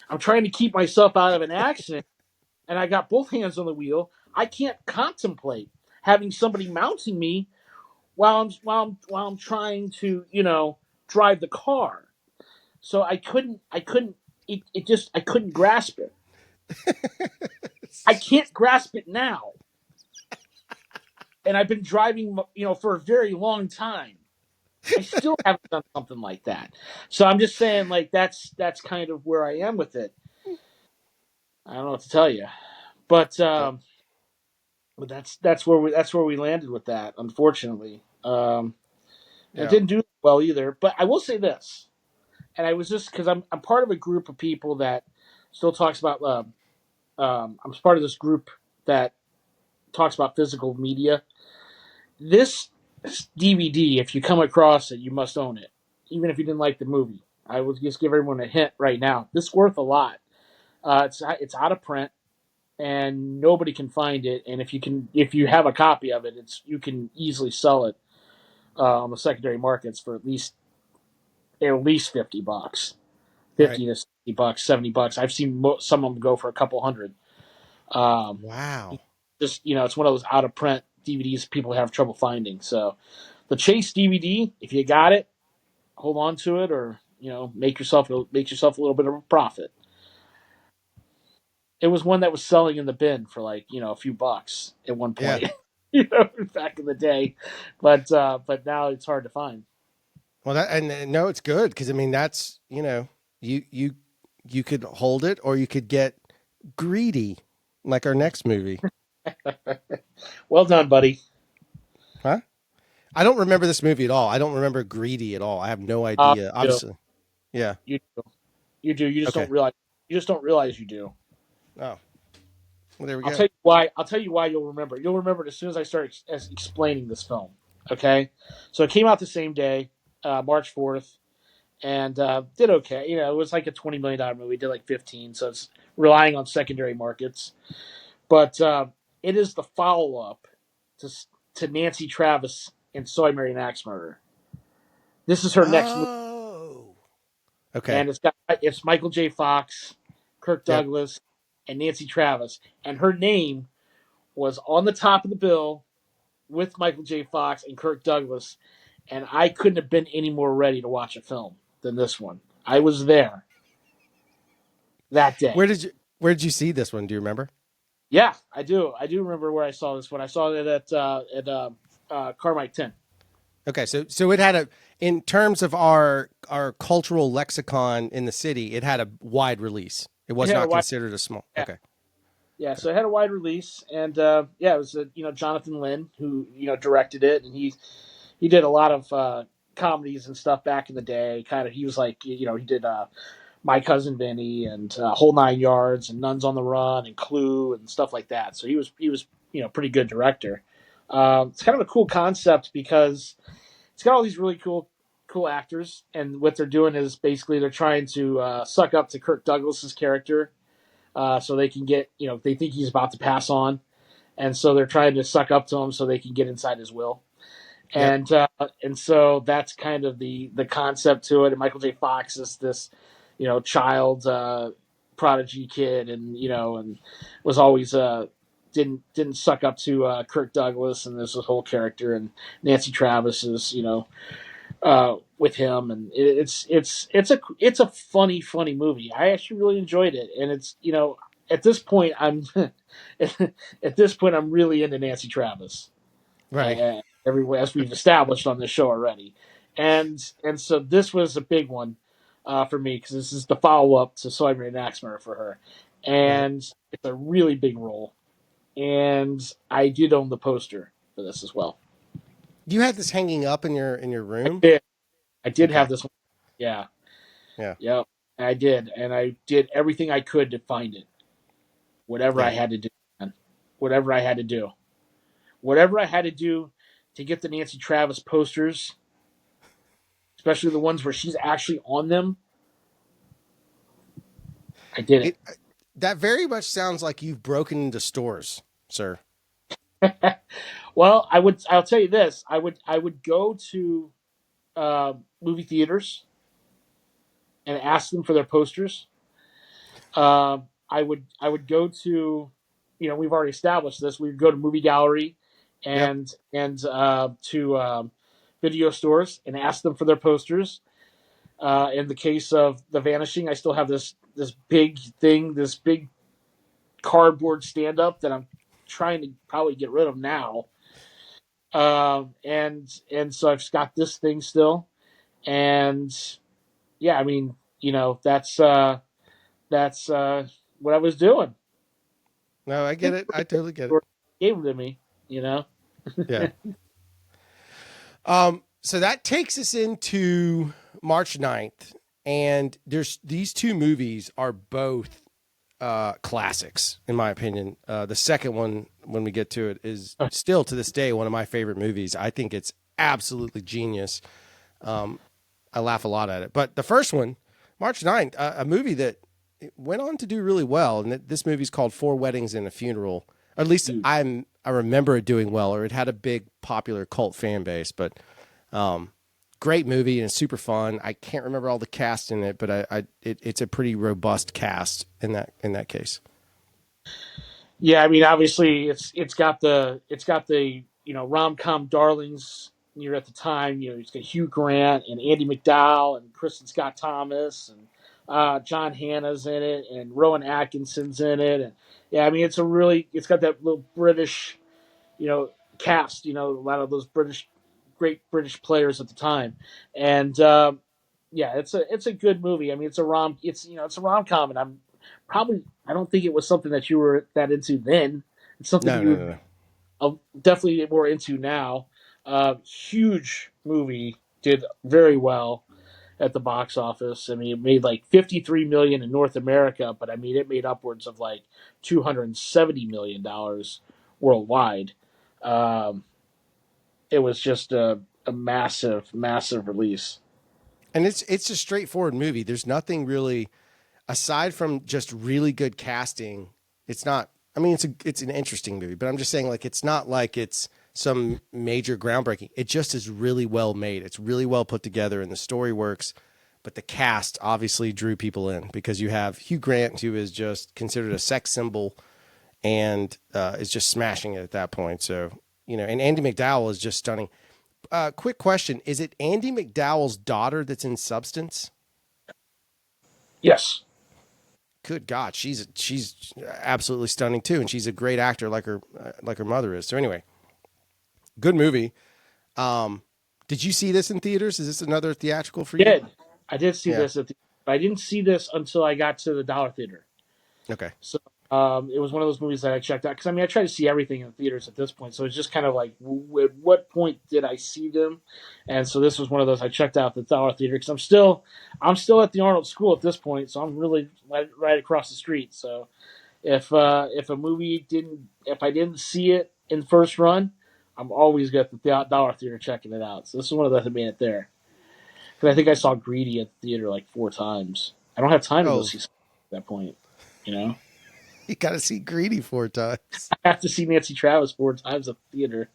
B: I'm trying to keep myself out of an accident, and I got both hands on the wheel. I can't contemplate having somebody mounting me while I'm trying to drive the car. So I couldn't I couldn't grasp it. I can't grasp it now, and I've been driving for a very long time. I still haven't done something like that. So I'm just saying, like that's kind of where I am with it. I don't know what to tell you, but
A: Yeah,
B: that's where we landed with that. Unfortunately, it
A: yeah.
B: didn't do well either. But I will say this, and I was just because I'm part of a group of people that still talks about. I'm part of this group that talks about physical media. This DVD, if you come across it, you must own it, even if you didn't like the movie. I will just give everyone a hint right now. This is worth a lot. It's out of print and nobody can find it. And if you have a copy of it, you can easily sell it on the secondary markets for at least $50,
A: Right.
B: 50 to $60, $70. I've seen some of them go for a couple hundred. Um,
A: Wow.
B: just it's one of those out of print DVDs people have trouble finding. So the Chase DVD, if you got it, hold on to it, or make yourself a little bit of a profit. It was one that was selling in the bin for like a few bucks at one
A: Yeah.
B: point, back in the day, but now it's hard to find.
A: Well, and no, it's good because I mean that's you could hold it or you could get greedy, like our next movie,
B: Well done, buddy.
A: huh? I don't remember this movie at all. I don't remember greedy at all. I have no
B: Uh,
A: idea.
B: you do.
A: Obviously, yeah.
B: You do. You do. You just don't
A: Okay.
B: realize. You just don't realize you do.
A: Oh, well, there we
B: I'll
A: go.
B: tell you why. I'll tell you why you'll remember. You'll remember it as soon as I start explaining this film. Okay, so it came out the same day, March 4th, and did okay. It was like a $20 million movie. Did like 15, so it's relying on secondary markets. But it is the follow up to to Nancy Travis and So I Married an Axe Murderer. This is her next movie,
A: Oh, okay.
B: and it's Michael J. Fox, Kirk
A: Yep.
B: Douglas, and Nancy Travis, and her name was on the top of the bill with Michael J. Fox and Kirk Douglas, and I couldn't have been any more ready to watch a film than this one. I was there that day.
A: Where did you see this one? Do you remember?
B: Yeah, I do. I do remember where I saw this one. I saw it at Carmike 10.
A: Okay, so it had a in terms of our cultural lexicon in the city, it had a wide release. It
B: It
A: was
B: had a
A: not
B: wide.
A: considered a small.
B: Yeah,
A: Okay,
B: yeah. So it had a wide release, and yeah, it was Jonathan Lynn who directed it, and he did a lot of comedies and stuff back in the day. Kind of, he was like he did My Cousin Vinny and Whole Nine Yards and Nuns on the Run and Clue and stuff like that. So he was pretty good director. It's kind of a cool concept because it's got all these really cool actors, and what they're doing is basically they're trying to suck up to Kirk Douglas's character, so they can get they think he's about to pass on, and so they're trying to suck up to him so they can get inside his will.
A: yep,
B: And so that's kind of the concept to it. And Michael J. Fox is this child prodigy kid, and was always didn't suck up to Kirk Douglas, and there's this whole character, and Nancy Travis is with him, and it's a funny movie. I actually really enjoyed it, and it's at this point I'm at this point I'm really into Nancy Travis,
A: right.
B: everywhere, as we've established on this show already, and so this was a big one for me because this is the follow up to So I Married an Axe Murderer for her,
A: Right.
B: and it's a really big role, and I did own the poster for this as well.
A: You had this hanging up in your
B: I
A: room.
B: did. I did have
A: Okay.
B: this one. Yeah.
A: Yeah.
B: Yep. I did, and I did everything I could to find it. Whatever I
A: Yeah.
B: had to do, man. Whatever I had to do. Whatever I had to do to get the Nancy Travis posters, especially the ones where she's actually on them. I did
A: It that very much sounds like you've broken into stores, sir.
B: it. Well, I'll tell you this. I would go to movie theaters and ask them for their posters. I would go to, we've already established this. We'd go to movie gallery
A: Yep.
B: and to video stores and ask them for their posters. In the case of The Vanishing, I still have this big thing, this big cardboard stand up that I'm trying to probably get rid of now. And so I've got this thing still, and yeah, I mean, that's what I was doing.
A: No, I get it. I totally get it.
B: Gave them to me, you know.
A: Yeah. So that takes us into March 9th. And there's these two movies are both classics, in my opinion. The second one, when we get to it, is still to this day one of my favorite movies. I think it's absolutely genius. I laugh a lot at it. But the first one, March 9th, a movie that went on to do really well. And this movie's called Four Weddings and a Funeral. Or at least I remember it doing well, or it had a big popular cult fan base. But great movie and super fun. I can't remember all the cast in it, but it's a pretty robust cast in that case.
B: Yeah, I mean, obviously, it's got the rom com darlings near at the time. It's got Hugh Grant and Andy McDowell and Kristen Scott Thomas and John Hannah's in it and Rowan Atkinson's in it. And yeah, I mean, it's got that little British you know cast. A lot of those great British players at the time, and yeah, it's a good movie. I mean, it's a rom com, and I don't think it was something that you were that into then. It's something
A: No,
B: you
A: no,
B: would
A: no, no.
B: definitely more into now. Huge movie, did very well at the box office. I mean, it made like 53 million in North America, but I mean, it made upwards of like 270 million dollars worldwide. Um, it was just a massive release.
A: And it's a straightforward movie. There's nothing really aside from just really good casting. It's not. I mean, it's an interesting movie, but I'm just saying like it's not like it's some major groundbreaking. It just is really well made. It's really well put together, and the story works. But the cast obviously drew people in because you have Hugh Grant, who is just considered a sex symbol and is just smashing it at that point. So and Andy McDowell is just stunning. Quick question: is it Andy McDowell's daughter that's in Substance?
B: Yes.
A: good God, she's absolutely stunning too, and she's a great actor like her mother is. So anyway, good movie. Um, did you see this in theaters? Is this another theatrical for you?
B: Did I did see
A: Yeah.
B: this I didn't see this until I got to the Dollar Theater.
A: Okay.
B: So it was one of those movies that I checked out because I mean I try to see everything in theaters at this point. So it's just kind of like, at what point did I see them? And so this was one of those I checked out the Dollar Theater because I'm still at the Arnold School at this point, so I'm really right across the street. So if a movie didn't if I didn't see it in first run, I'm always at the Dollar Theater checking it out. So this is one of those that made it there. Because I think I saw Greedy at the theater like 4 times. I don't have time to go
A: Oh,
B: see at that point. You know,
A: you got to see Greedy 4 times.
B: I have to see Nancy Travis 4 times at the theater.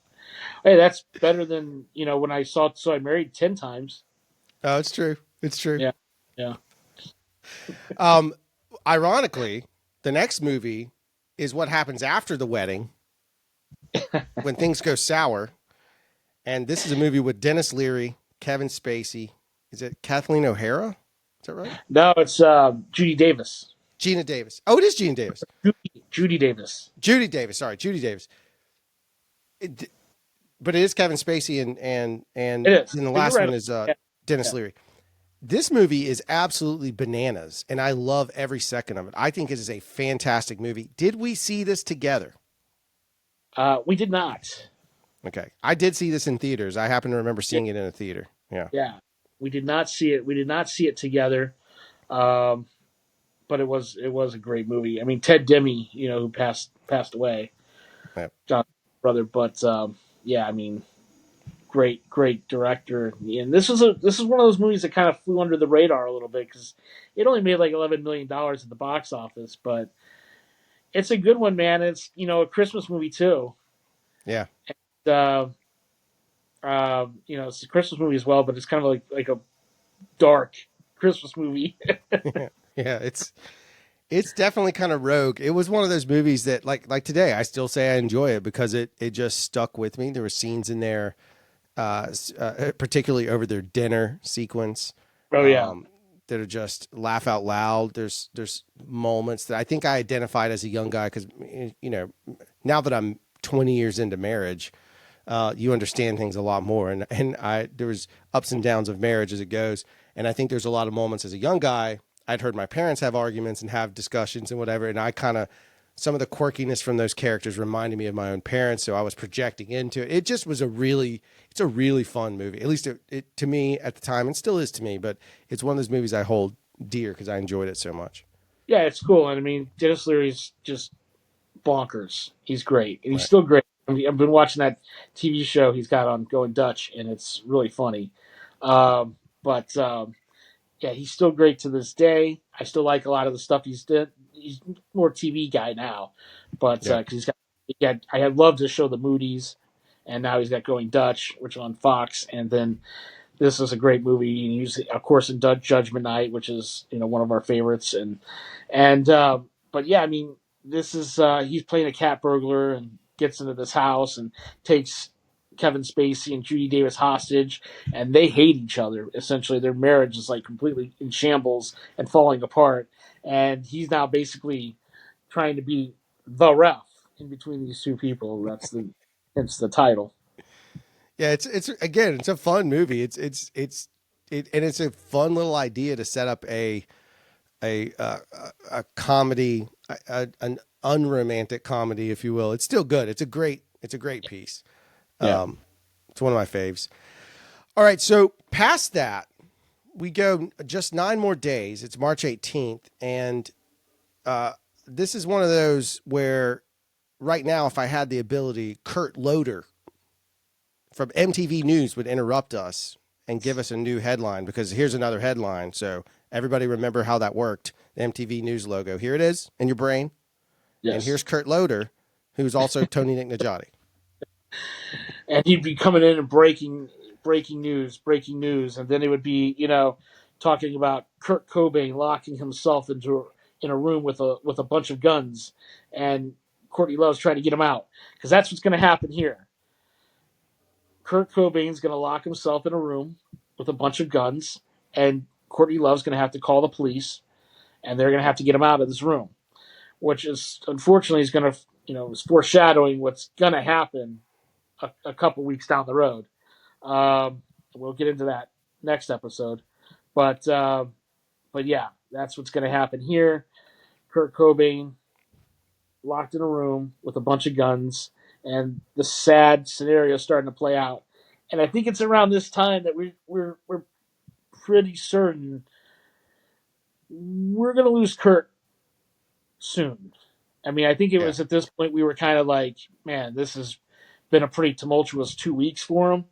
B: Hey, that's better than when I saw So I Married 10 times.
A: Oh, it's true. It's true.
B: Yeah, yeah.
A: Um, Ironically, the next movie is what happens after the wedding when things go sour. And this is a movie with Dennis Leary, Kevin Spacey. Is it Kathleen O'Hara? Is that right?
B: No, it's Judy Davis.
A: Gina Davis. Oh, it is Gina Davis.
B: Judy Davis.
A: Judy Davis. Sorry, Judy Davis. But it is Kevin Spacey and
B: It is.
A: then the
B: But you're
A: last
B: right.
A: one is
B: Yeah,
A: Dennis
B: yeah.
A: Leary. This movie is absolutely bananas, and I love every second of it. I think it is a fantastic movie. Did we see this together?
B: We did not.
A: Okay, I did see this in theaters. I happen to remember
B: Yeah,
A: seeing it in a theater. Yeah,
B: yeah. We did not see it. We did not see it together. Um, but it was a great movie. I mean, Ted Demme, who passed away,
A: yeah.
B: John's brother. But yeah, I mean, great director. And this is one of those movies that kind of flew under the radar a little bit because it only made like $11 million at the box office, but it's a good one, man. It's a Christmas movie too.
A: Yeah.
B: Uh, it's a Christmas movie as well, but it's kind of like a dark Christmas movie.
A: Yeah, it's definitely kind of rogue. It was one of those movies that like today I still say I enjoy it because it just stuck with me. There were scenes in there, particularly over their dinner sequence,
B: Oh yeah,
A: um, that are just laugh out loud. There's moments that I think I identified as a young guy because now that I'm 20 years into marriage, you understand things a lot more. And there was ups and downs of marriage as it goes. And I think there's a lot of moments as a young guy, I'd heard my parents have arguments and have discussions and whatever. And I some of the quirkiness from those characters reminded me of my own parents. So I was projecting into it. It just was it's a really fun movie. At least it to me at the time, and still is to me, but it's one of those movies I hold dear because I enjoyed it so much.
B: yeah, it's cool. And I mean, Dennis Leary's just bonkers. He's great, and he's
A: Right.
B: still great. I mean, I've been watching that TV show he's got on Going Dutch, and it's really funny. But yeah, he's still great to this day. I still like a lot of the stuff he's did. He's more TV guy now, but
A: Yeah.
B: because I had loved his show The Moody's, and now he's got Going Dutch, which is on Fox, and then this is a great movie. And he's of course in Judgment Night, which is one of our favorites, and but yeah, I mean this is he's playing a cat burglar and gets into this house and takes Kevin Spacey and Judy Davis hostage, and they hate each other. Essentially, their marriage is like completely in shambles and falling apart, and he's now basically trying to be the ref in between these two people. Hence the title.
A: Yeah, it's again, it's a fun movie. And it's a fun little idea to set up a comedy, an unromantic comedy, if you will. It's still good. It's a great piece.
B: Yeah.
A: It's one of my faves. All right, so past that, we go just 9 more days. It's March 18th, and this is one of those where right now, if I had the ability, Kurt Loder from MTV News would interrupt us and give us a new headline because here's another headline. So everybody remember how that worked. The MTV News logo. Here it is in your brain. And
B: Yes.
A: here's Kurt Loder, who's also Tony Nick Najati.
B: And he'd be coming in and breaking news, and then it would be talking about Kurt Cobain locking himself in a room with a bunch of guns, and Courtney Love's trying to get him out because that's what's going to happen here. Kurt Cobain's going to lock himself in a room with a bunch of guns, and Courtney Love's going to have to call the police, and they're going to have to get him out of this room, which is unfortunately is going to, is foreshadowing what's going to happen a couple weeks down the road. We'll get into that next episode, but yeah, that's what's going to happen here. Kurt Cobain locked in a room with a bunch of guns, and the sad scenario is starting to play out. And I think it's around this time that we're pretty certain we're going to lose Kurt soon. I mean, I think it
A: Yeah.
B: was at this point we were kind of like, man, this has been a pretty tumultuous 2 weeks for him,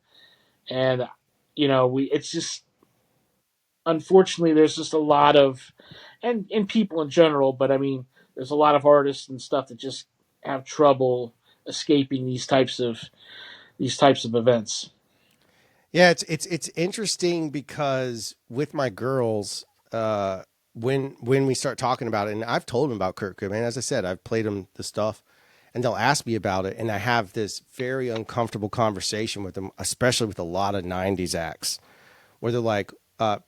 B: and we it's just unfortunately there's just a lot of and people in general, but I mean, there's a lot of artists and stuff that just have trouble escaping these types of events.
A: Yeah, it's interesting because with my girls, when we start talking about it, and I've told them about Kurt Cobain, as I said, I've played them the stuff, and they'll ask me about it, and I have this very uncomfortable conversation with them, especially with a lot of '90s acts, where they're like,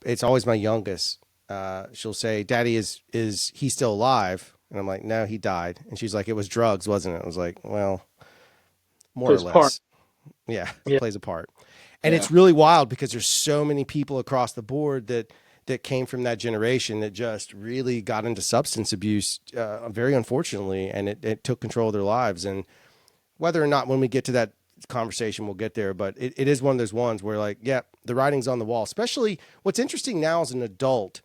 A: it's always my youngest. She'll say, "Daddy, is he still alive?" And I'm like, "No, he died." And she's like, "It was drugs, wasn't it?" I was like, "Well, more or
B: Plays a part.
A: less." Yeah,
B: Yeah,
A: plays a part. And
B: yeah,
A: it's really wild because there's so many people across the board that came from that generation that just really got into substance abuse, very unfortunately, and it took control of their lives. And whether or not when we get to that conversation, we'll get there, but it is one of those ones where like, yeah, the writing's on the wall. Especially what's interesting now as an adult,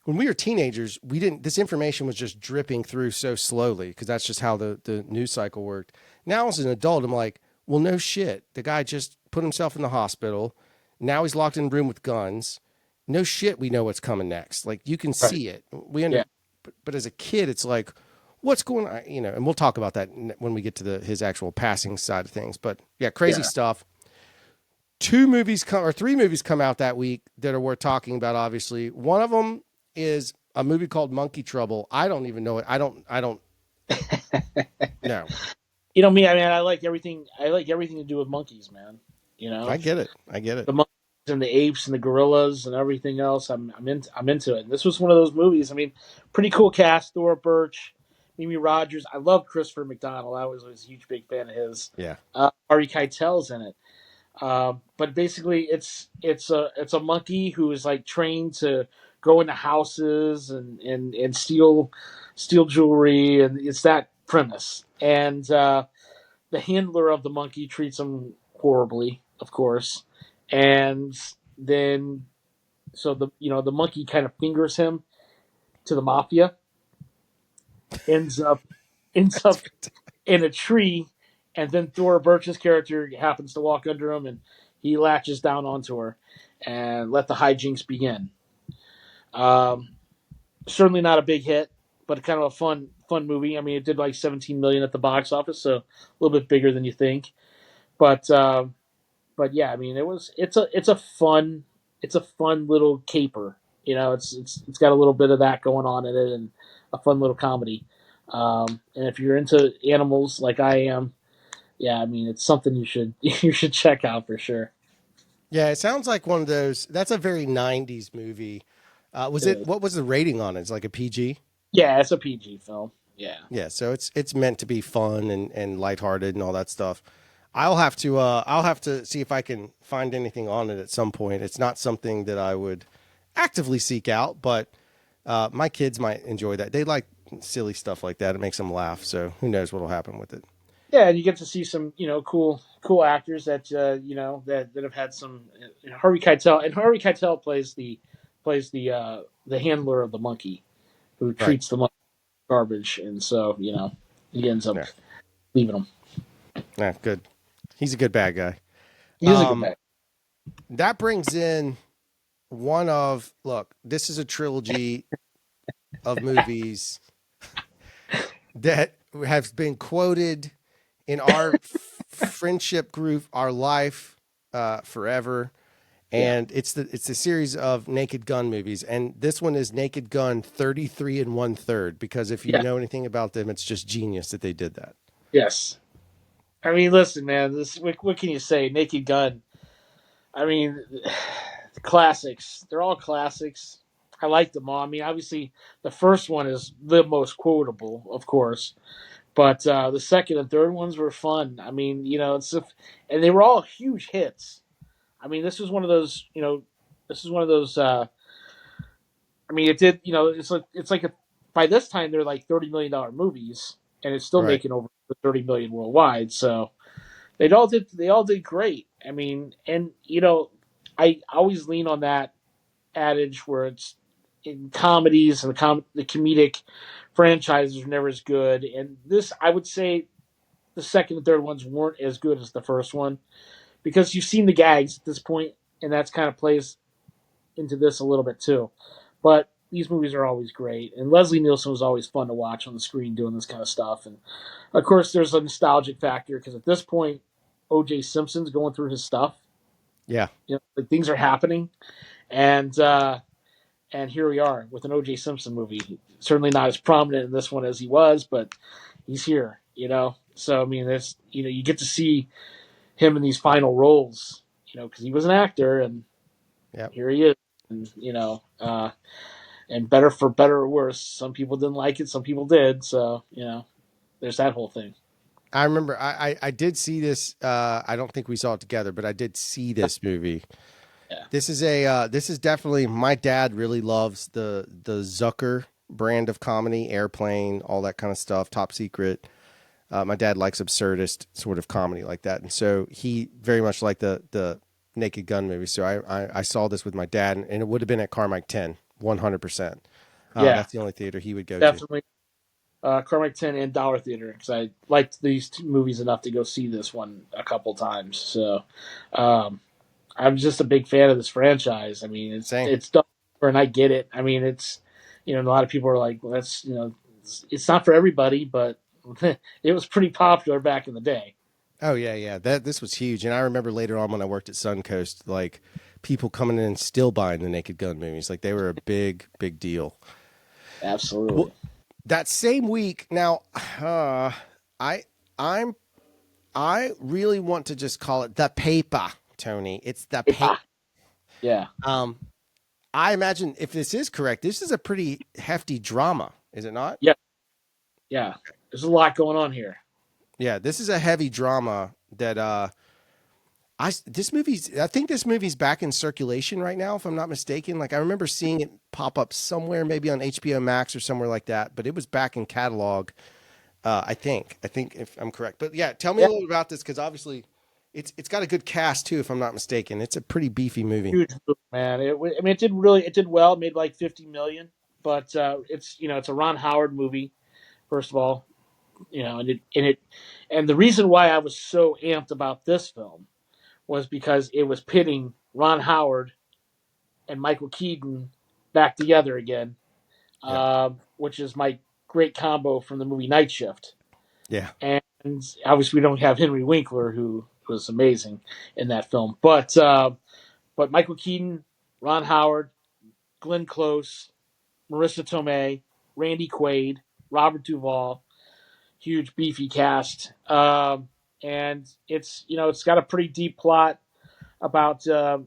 A: when we were teenagers, we didn't. This information was just dripping through so slowly because that's just how the news cycle worked. Now as an adult, I'm like, well, no shit. The guy just put himself in the hospital. Now he's locked in a room with guns. No shit. We know what's coming next. Like you can
B: right.
A: see it. We under,
B: Yeah,
A: but as a kid, it's like, what's going on? And we'll talk about that when we get to his actual passing side of things. But yeah, crazy
B: yeah.
A: stuff. Three movies come out that week that are worth talking about. Obviously, one of them is a movie called Monkey Trouble. I don't even know it. I don't know.
B: Me. I mean, I like everything. I like everything to do with monkeys, man. You
A: I
B: know,
A: get it. I get it.
B: the monkeys and the apes and the gorillas and everything else. I'm into it. And this was one of those movies. I mean, pretty cool cast: Thora Birch, Mimi Rogers. I love Christopher McDonald. I was a huge big fan of his.
A: Yeah.
B: Ari Keitel's in it. But basically, it's a monkey who is like trained to go into houses and steal jewelry, and it's that premise. And the handler of the monkey treats him horribly, of course, and then so the monkey kind of fingers him to the mafia. Ends up ends
A: That's
B: up in a tree, and then Thora Birch's character happens to walk under him, and he latches down onto her, and let the hijinks begin. Um, Certainly not a big hit, but kind of a fun movie. I mean, it did like 17 million at the box office, so a little bit bigger than you think. But yeah, I mean, it's a fun little caper. It's got a little bit of that going on in it, and a fun little comedy. And if you're into animals like I am, yeah, I mean, it's something you should you should check out for sure.
A: Yeah, it sounds like one of those. That's a very '90s movie. Was
B: It
A: it?
B: is.
A: What was the rating on it? It's like a PG.
B: Yeah, it's a PG film. Yeah,
A: Yeah, so it's meant to be fun and lighthearted and all that stuff. I'll have to see if I can find anything on it at some point. It's not something that I would actively seek out, but my kids might enjoy that. They like silly stuff like that. It makes them laugh. So who knows what'll happen with it?
B: yeah, and you get to see some cool actors that that have had some. Harvey Keitel, and Harvey Keitel plays the handler of the monkey who
A: Right.
B: treats the monkey garbage, and so he ends up
A: Yeah.
B: leaving him.
A: Yeah. Good. He's a good bad guy.
B: He's a good
A: Um,
B: guy.
A: that brings in one of look. This is a trilogy of movies that has been quoted in our friendship group, our life forever,
B: Yeah,
A: and it's the series of Naked Gun movies, and this one is Naked Gun 33 and one third. Because if you
B: yeah,
A: know anything about them, it's just genius that they did that.
B: yes. I mean, listen, man. This what can you say? Naked Gun. I mean, classics. They're all classics. I liked them all. I mean, obviously, the first one is the most quotable, of course, but the second and third ones were fun. I mean, and they were all huge hits. I mean, this was one of those, this is one of those. I mean, it did, it's like by this time they're like $30 million movies, and it's still
A: Right.
B: making over 30 million worldwide. So they all did great. I mean, and I always lean on that adage where it's in comedies and the comedic franchises are never as good. And this, I would say, the second and third ones weren't as good as the first one because you've seen the gags at this point, and that's kind of plays into this a little bit too. But these movies are always great, and Leslie Nielsen was always fun to watch on the screen doing this kind of stuff. And of course, there's a nostalgic factor because at this point, O.J. Simpson's going through his stuff.
A: Yeah.
B: Like things are happening, and here we are with an O.J. Simpson movie. Certainly not as prominent in this one as he was, but he's here. So I mean, there's you get to see him in these final roles. Because he was an actor, and
A: Yeah.
B: here he is, and and better for better or worse. Some people didn't like it, some people did. So there's that whole thing.
A: I remember I did see this. I don't think we saw it together, but I did see this movie.
B: Yeah,
A: This is definitely my dad really loves the Zucker brand of comedy, Airplane, all that kind of stuff, Top Secret. My dad likes absurdist sort of comedy like that, and so he very much liked the Naked Gun movie. So I saw this with my dad, and it would have been at Carmike 10, 100%.
B: yeah,
A: That's the only theater he would go to.
B: definitely. Carmack 10 and Dollar Theater because I liked these two movies enough to go see this one a couple times. So um, I'm just a big fan of this franchise. I mean, it's
A: Same.
B: it's done, and I get it. I mean, it's a lot of people are like, well, that's it's not for everybody, but it was pretty popular back in the day.
A: Oh yeah, yeah. This was huge, and I remember later on when I worked at Suncoast, like people coming in and still buying the Naked Gun movies, like they were a big deal. Well,
B: Absolutely.
A: that same week, now, I I'm I really want to just call it the paper, Tony. It's the paper.
B: Ah, yeah.
A: Um, I imagine if this is correct, this is a pretty hefty drama, is it not?
B: Yeah. Yeah. There's a lot going on here.
A: Yeah, this is a heavy drama that I think this movie's back in circulation right now, if I'm not mistaken. Like I remember seeing it pop up somewhere, maybe on HBO Max or somewhere like that, but it was back in catalog. I think if I'm correct. But yeah, tell me a
B: Yeah.
A: little about this because obviously it's got a good cast too, if I'm not mistaken. It's a pretty beefy movie.
B: Huge move, man. I mean, it did well. It made like 50 million, but it's a Ron Howard movie. First of all, and the reason why I was so amped about this film was because it was pitting Ron Howard and Michael Keaton back together again,
A: Yeah,
B: which is my great combo from the movie Night Shift.
A: yeah,
B: And obviously, we don't have Henry Winkler, who was amazing in that film, but Michael Keaton, Ron Howard, Glenn Close, Marissa Tomei, Randy Quaid, Robert Duvall, huge beefy cast, and it's got a pretty deep plot about a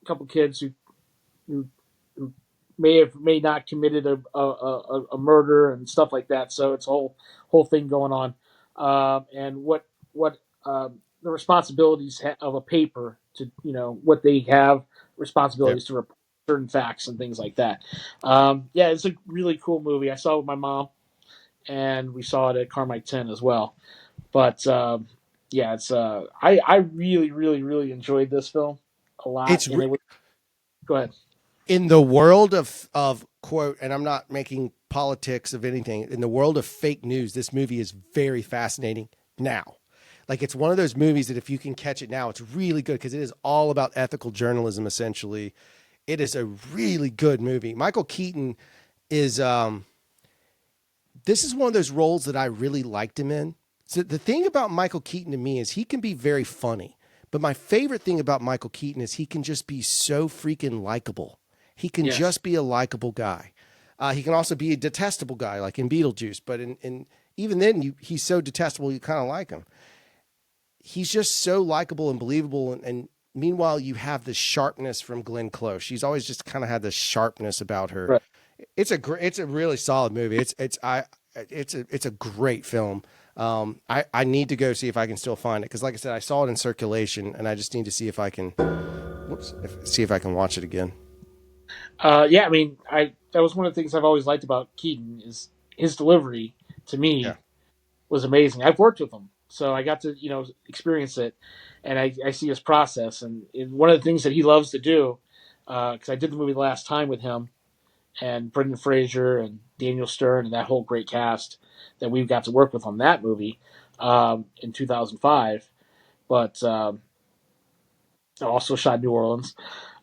B: couple kids who, who may not committed a murder and stuff like that. So it's a whole thing going on, and what the responsibilities of a paper to what they have
A: yep.
B: responsibilities to report certain facts and things like that. Yeah, it's a really cool movie. I saw it with my mom, and we saw it at Carmike 10 as well. But yeah, it's I really enjoyed this film a lot,
A: It's
B: and it was go ahead.
A: in the world of quote, and I'm not making politics of anything. In the world of fake news, this movie is very fascinating now. Like it's one of those movies that if you can catch it now, it's really good because it is all about ethical journalism. Essentially, it is a really good movie. Michael Keaton is this is one of those roles that I really liked him in. So the thing about Michael Keaton to me is he can be very funny, but my favorite thing about Michael Keaton is he can just be so freaking likable. He can
B: Yes,
A: just be a likable guy. He can also be a detestable guy, like in Beetlejuice. But in even then, he's so detestable you kind of like him. He's just so likable and believable, and Meanwhile, you have the sharpness from Glenn Close. She's always just kind of had this sharpness about her.
B: Right.
A: It's a really solid movie. It's a great film. I need to go see if I can still find it because, like I said, I saw it in circulation, and I just need to see if I can. See if I can watch it again.
B: Yeah, I mean, I that was one of the things I've always liked about Keaton is his delivery to
A: Yeah,
B: me was amazing. I've worked with him, so I got to experience it, and I see his process. And one of the things that he loves to do, because I did the movie the last time with him and Brendan Fraser and Daniel Stern and that whole great cast that we've got to work with on that movie in 2005. But I also shot New Orleans.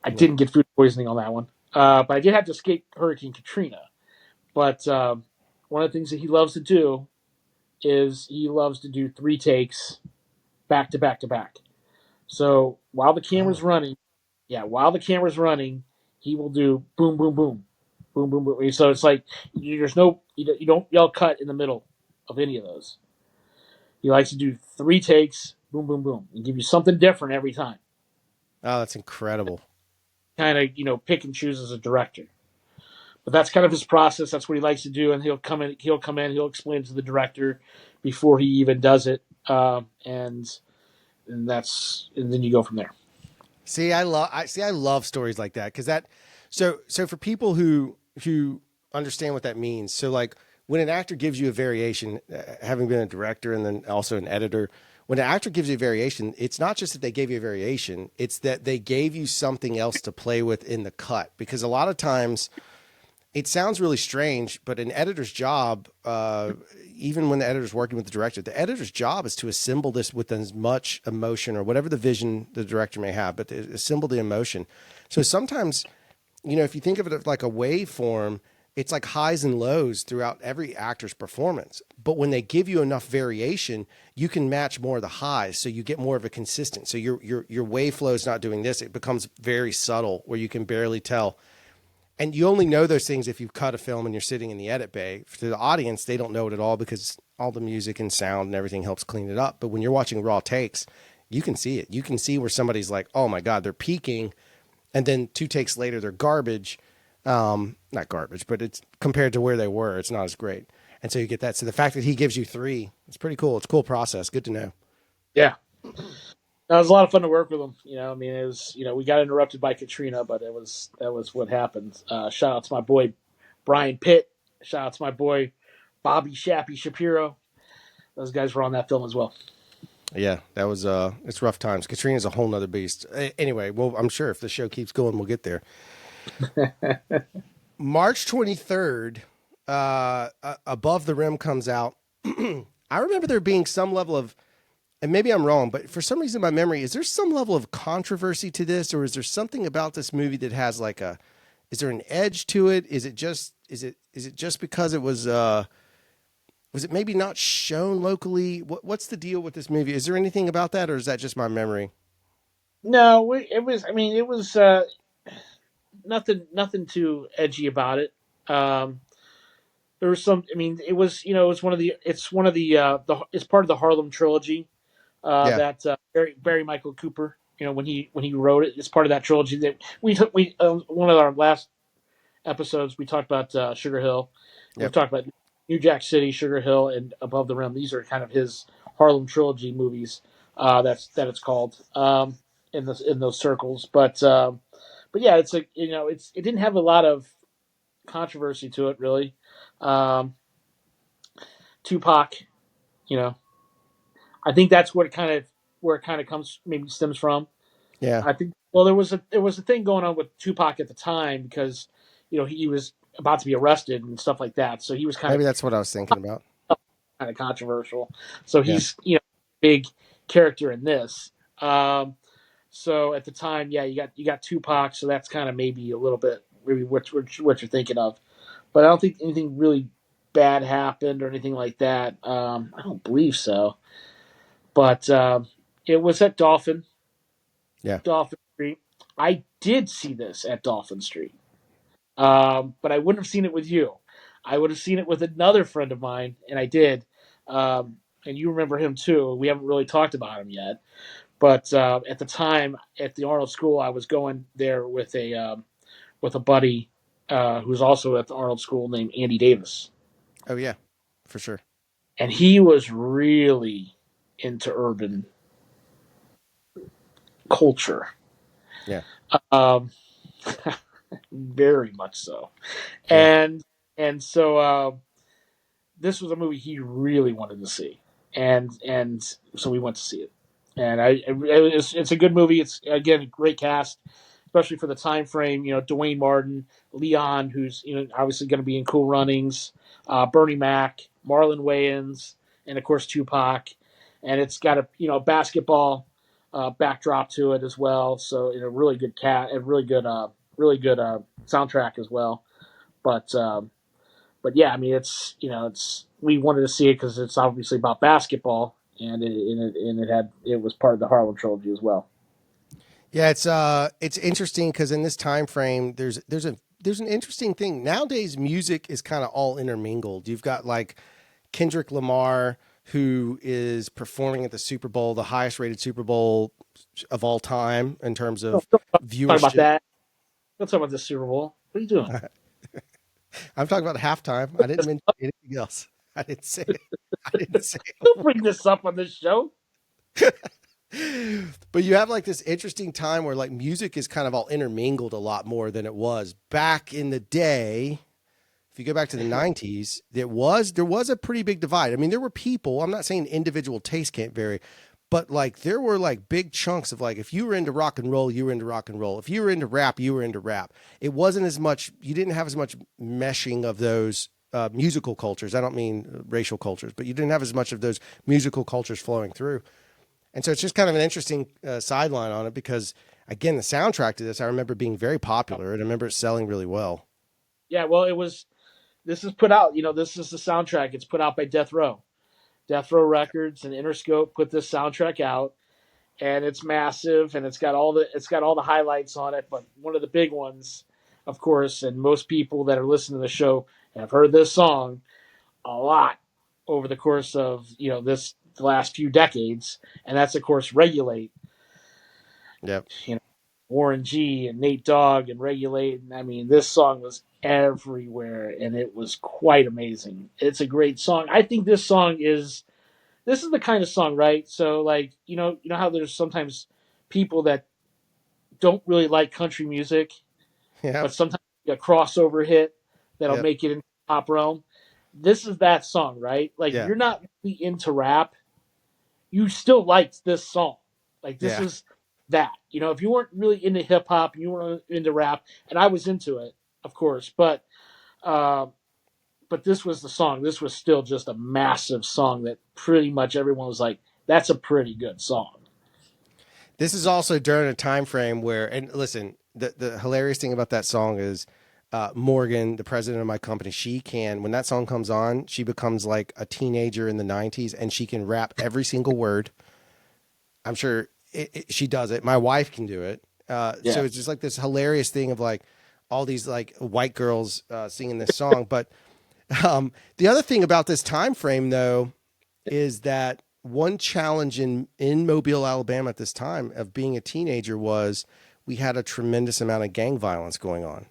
B: I
A: yeah.
B: didn't get food poisoning on that one, but I did have to escape Hurricane Katrina. But one of the things that he loves to do is he loves to do three takes back to back to back. So while the camera's
A: Oh,
B: running, yeah, while the camera's running, he will do boom, boom, boom, boom, boom, boom. So it's like there's no you don't yell cut in the middle of any of those. He likes to do three takes, boom, boom, boom, and give you something different every time.
A: oh, that's incredible.
B: Kind of pick and choose as a director. But that's kind of his process. That's what he likes to do, and he'll come in. He'll explain to the director before he even does it, and then you go from there.
A: I love stories like that because that so for people who understand what that means. So like when an actor gives you a variation, having been a director and then also an editor, when an actor gives you a variation, it's not just that they gave you a variation, it's that they gave you something else to play with in the cut. Because a lot of times it sounds really strange, but an editor's job, even when the editor's working with the director, the editor's job is to assemble this with as much emotion or whatever the vision the director may have, but to assemble the emotion. So sometimes, if you think of it like a waveform, it's like highs and lows throughout every actor's performance. But when they give you enough variation, you can match more of the highs, so you get more of a consistent. So your wave flow is not doing this; it becomes very subtle, where you can barely tell. And you only know those things if you've cut a film and you're sitting in the edit bay. For the audience, they don't know it at all because all the music and sound and everything helps clean it up. But when you're watching raw takes, you can see it. You can see where somebody's like, oh my God, they're peaking. And then two takes later, they're garbage. Not garbage, but it's compared to where they were, it's not as great. And so you get that. So the fact that he gives you three, it's pretty cool. It's a cool process. Good to know.
B: Yeah, it was a lot of fun to work with him. I mean, it was we got interrupted by Katrina, but that was what happened. Shout out to my boy Brian Pitt. Shout out to my boy Bobby Shappy Shapiro. Those guys were on that film as well.
A: Yeah, that was it's rough times. Katrina's a whole nother beast. Anyway, well, I'm sure if the show keeps going, we'll get there. March 23rd, Above the Rim comes out. I remember there being some level of, and maybe I'm wrong, but for some reason in my memory, is there some level of controversy to this, or is there something about this movie that has like is there an edge to it? Is it just because it was it maybe not shown locally? What's the deal with this movie? Is there anything about that, or is that just my memory?
B: No, it was. I mean, it was nothing too edgy about it. Um, there was some. I mean, it was it's one of the it's part of the Harlem trilogy
A: Yeah,
B: that Barry Michael Cooper. When he wrote it, it's part of that trilogy that we one of our last episodes we talked about Sugar Hill. We've
A: yep,
B: talked about New Jack City, Sugar Hill, and Above the Rim. These are kind of his Harlem trilogy movies. That it's called in those circles. But yeah, it's like it didn't have a lot of controversy to it really. Um, Tupac, you know, I think that's where it kind of comes maybe stems from.
A: yeah.
B: I think well there was a thing going on with Tupac at the time because he was about to be arrested and stuff like that, so he was
A: Maybe that's what I was thinking about.
B: kind of controversial. So
A: Yeah,
B: he's big character in this. So at the time, yeah, you got Tupac, so that's kind of maybe a little bit maybe what you're thinking of, but I don't think anything really bad happened or anything like that. I don't believe so, but it was at
A: yeah.
B: Dolphin Street. I did see this at Dolphin Street, but I wouldn't have seen it with you. I would have seen it with another friend of mine, and I did. And you remember him too. We haven't really talked about him yet, But at the time, at the Arnold School, I was going there with a buddy who's also at the Arnold School named Andy Davis,
A: Oh yeah, for sure.
B: and he was really into urban culture,
A: Yeah,
B: um, very much so.
A: yeah,
B: And so this was a movie he really wanted to see, and so we went to see it. And it's a good movie. It's again a great cast, especially for the time frame. You know, Dwayne Martin, Leon, who's obviously going to be in Cool Runnings, Bernie Mac, Marlon Wayans, and of course Tupac. And it's got a basketball backdrop to it as well. So really good a really good soundtrack as well. But yeah, I mean, it's we wanted to see it because it's obviously about basketball, and it was part of the Harlem trilogy as well.
A: yeah. It's interesting because in this time frame, there's an interesting thing nowadays. Music is kind of all intermingled. You've got like Kendrick Lamar, who is performing at the Super Bowl, the highest rated Super Bowl of all time in terms
B: Don't,
A: of
B: don't talk about
A: viewership.
B: that. Don't talk about the Super Bowl. What are you doing?
A: I'm talking about halftime. I didn't mention anything else. I didn't say it. I didn't say
B: Don't bring this up on this show.
A: it. But you have like this interesting time where like music is kind of all intermingled a lot more than it was back in the day. If you go back to the 90s, there was a pretty big divide. I mean, there were people, I'm not saying individual taste can't vary, but like there were like big chunks of like if you were into rock and roll, you were into rock and roll. If you were into rap, you were into rap. It wasn't as much, you didn't have as much meshing of those musical cultures. I don't mean racial cultures, but you didn't have as much of those musical cultures flowing through. And so it's just kind of an interesting sideline on it because, again, the soundtrack to this, I remember being very popular and I remember it selling really well.
B: Yeah, well, it was. This is put out. This is the soundtrack. It's put out by Death Row. Death Row Records and Interscope put this soundtrack out, and it's massive, and it's got all the highlights on it. But one of the big ones, of course, and most people that are listening to the show have heard this song a lot over the course of the last few decades, and that's of course Regulate.
A: Yep.
B: You know, Warren G and Nate Dogg and Regulate. And I mean, this song was everywhere, and it was quite amazing. It's a great song. I think this is the kind of song, right? So like you know how there's sometimes people that don't really like country music,
A: Yep.
B: but sometimes a crossover hit that'll
A: Yep.
B: make it in pop realm. This is that song, right? Like if
A: Yeah.
B: you're not really into rap, you still liked this song. Like this
A: Yeah.
B: is that. If you weren't really into hip hop, you weren't into rap, and I was into it, of course, uh, but this was the song. This was still just a massive song that pretty much everyone was like, "That's a pretty good song."
A: This is also during a time frame where, and listen, the hilarious thing about that song is Morgan, the president of my company, she can, when that song comes on, she becomes like a teenager in the 90s and she can rap every single word. I'm sure she does it. My wife can do it. So
B: Yeah,
A: it's just like this hilarious thing of like all these like white girls singing this song. But the other thing about this time frame, though, is that one challenge in Mobile, Alabama at this time of being a teenager was we had a tremendous amount of gang violence going on.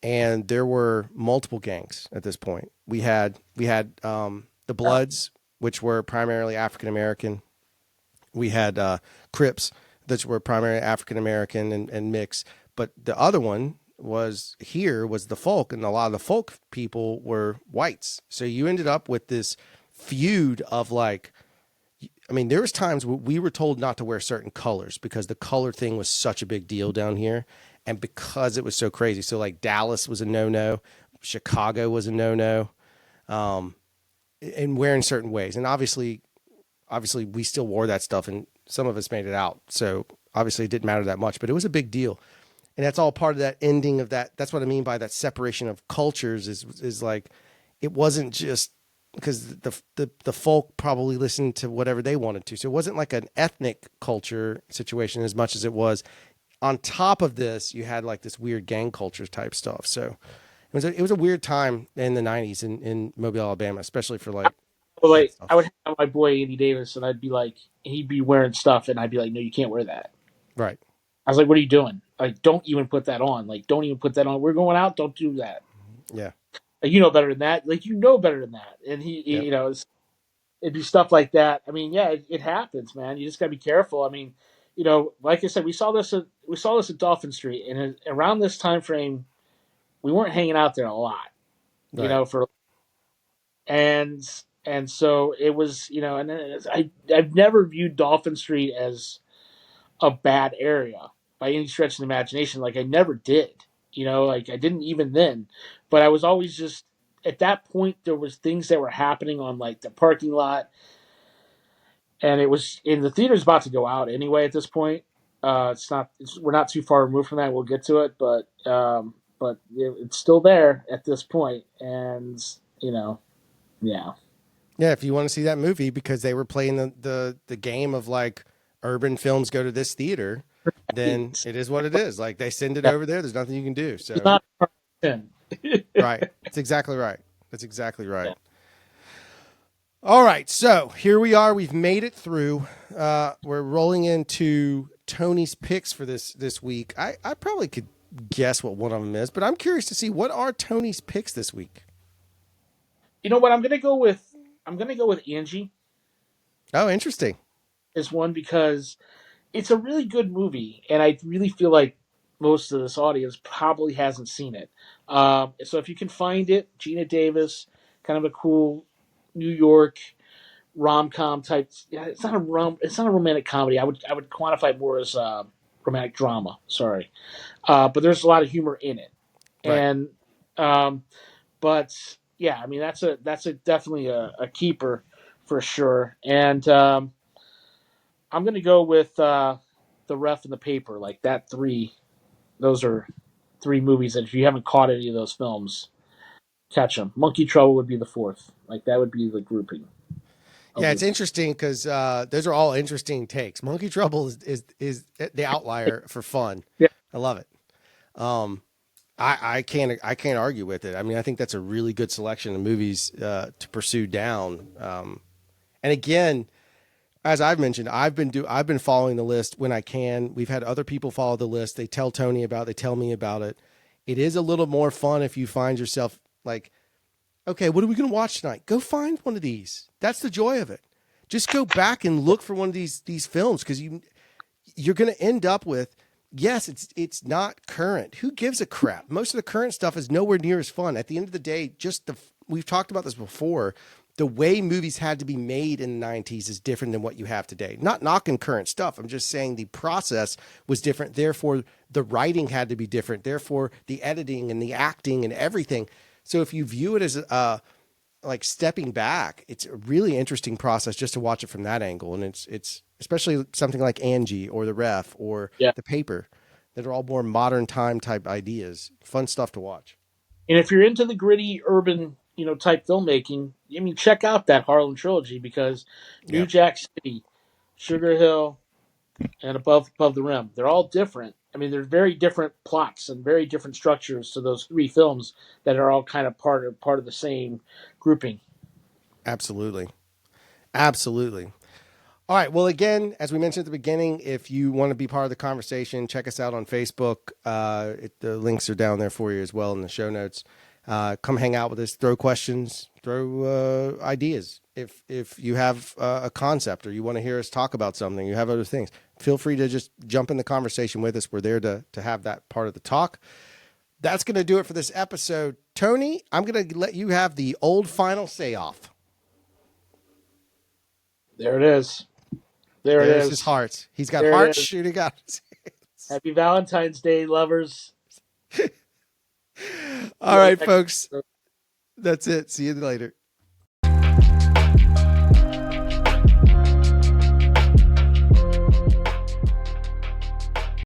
A: And there were multiple gangs at this point. We had the Bloods, which were primarily African American. We had Crips, that were primarily African American and mixed. But the other one was the folk, and a lot of the folk people were whites. So you ended up with this feud of like, I mean, there was times where we were told not to wear certain colors because the color thing was such a big deal down here, and because it was so crazy. So like Dallas was a no no, Chicago was a no no, and wearing certain ways. And obviously we still wore that stuff, and some of us made it out. So obviously it didn't matter that much, but it was a big deal. And that's all part of that ending of that. That's what I mean by that separation of cultures is like, it wasn't just because the folk probably listened to whatever they wanted to. So it wasn't like an ethnic culture situation as much as it was on top of this, you had like this weird gang culture type stuff. So it was a weird time in the 90s in Mobile, Alabama, especially for like
B: But
A: That
B: like, I would
A: stuff.
B: have my boy Andy Davis, and I'd be like, he'd be wearing stuff, and I'd be like, no, you can't wear that.
A: Right.
B: I was like, what are you doing? Like, don't even put that on. Like, don't even put that on. We're going out. Don't do that.
A: Yeah.
B: Like, you know better than that. Like, you know better than that. And
A: Yep.
B: you know, it'd be stuff like that. I mean, yeah, it happens, man. You just gotta be careful. I mean, you know, like I said, we saw this at Dolphin Street, and around this time frame, we weren't hanging out there a lot, you
A: Right.
B: know, for and so it was, you know, and I've never viewed Dolphin Street as a bad area by any stretch of the imagination. Like I never did, you know, like I didn't even then, but I was always just at that point there was things that were happening on like the parking lot, and it was in the theater's about to go out anyway at this point. We're not too far removed from that. We'll get to it, but it's still there at this point, and you know, yeah.
A: Yeah. If you want to see that movie because they were playing the game of like urban films go to this theater, then
B: It's
A: it is what it is. Like they send it over there. There's nothing you can do. So
B: not 10.
A: right. That's exactly right. That's exactly right. All right. So here we are. We've made it through. We're rolling into Tony's picks for this week. I probably could guess what one of them is, but I'm curious to see what are Tony's picks this week.
B: You know what? I'm gonna go with Angie
A: Oh, interesting.
B: as one because it's a really good movie, and I really feel like most of this audience probably hasn't seen it. So if you can find it, Gina Davis, kind of a cool New York rom com type. Yeah, it's not a romantic comedy. I would quantify it more as romantic drama. Sorry, but there's a lot of humor in it,
A: Right.
B: and um, but yeah, I mean that's a definitely a keeper for sure. And I'm gonna go with the Ref and the Paper. Like that three, those are three movies that if you haven't caught any of those films, catch them. Monkey Trouble would be the fourth. Like that would be the grouping of
A: Yeah, it's
B: the.
A: interesting because those are all interesting takes. Monkey Trouble is the outlier for fun.
B: Yeah,
A: I love it. Um, I can't argue with it. I mean, I think that's a really good selection of movies to pursue down. And again, as I've mentioned, I've been following the list when I can. We've had other people follow the list. They tell Tony about. They tell me about it. It is a little more fun if you find yourself like, okay, what are we going to watch tonight? Go find one of these. That's the joy of it. Just go back and look for one of these films because you're going to end up with yes, it's not current. Who gives a crap? Most of the current stuff is nowhere near as fun. At the end of the day, we've talked about this before. The way movies had to be made in the 90s is different than what you have today. Not knocking current stuff. I'm just saying the process was different. Therefore, the writing had to be different. Therefore, the editing and the acting and everything. So if you view it as like stepping back, it's a really interesting process just to watch it from that angle. And it's especially something like Angie or the Ref or
B: yeah.
A: the Paper that are all more modern time type ideas. Fun stuff to watch.
B: And if you're into the gritty urban, you know, type filmmaking, I mean, check out that Harlem trilogy because New
A: Yep.
B: Jack City, Sugar Hill, and Above the Rim, they're all different. I mean, they're very different plots and very different structures to those three films that are all kind of part of the same grouping.
A: Absolutely. Absolutely. All right. Well, again, as we mentioned at the beginning, if you want to be part of the conversation, check us out on Facebook. The links are down there for you as well in the show notes. Come hang out with us. Throw questions. Throw ideas. If you have a concept or you want to hear us talk about something, you have other things, feel free to just jump in the conversation with us. We're there to have that part of the talk. That's going to do it for this episode. Tony, I'm going to let you have the old final say off.
B: There it is. There it
A: There's his
B: is.
A: hearts. He's got
B: There
A: hearts
B: it is.
A: shooting out.
B: Happy Valentine's Day, lovers.
A: All right, folks. That's it. See you later.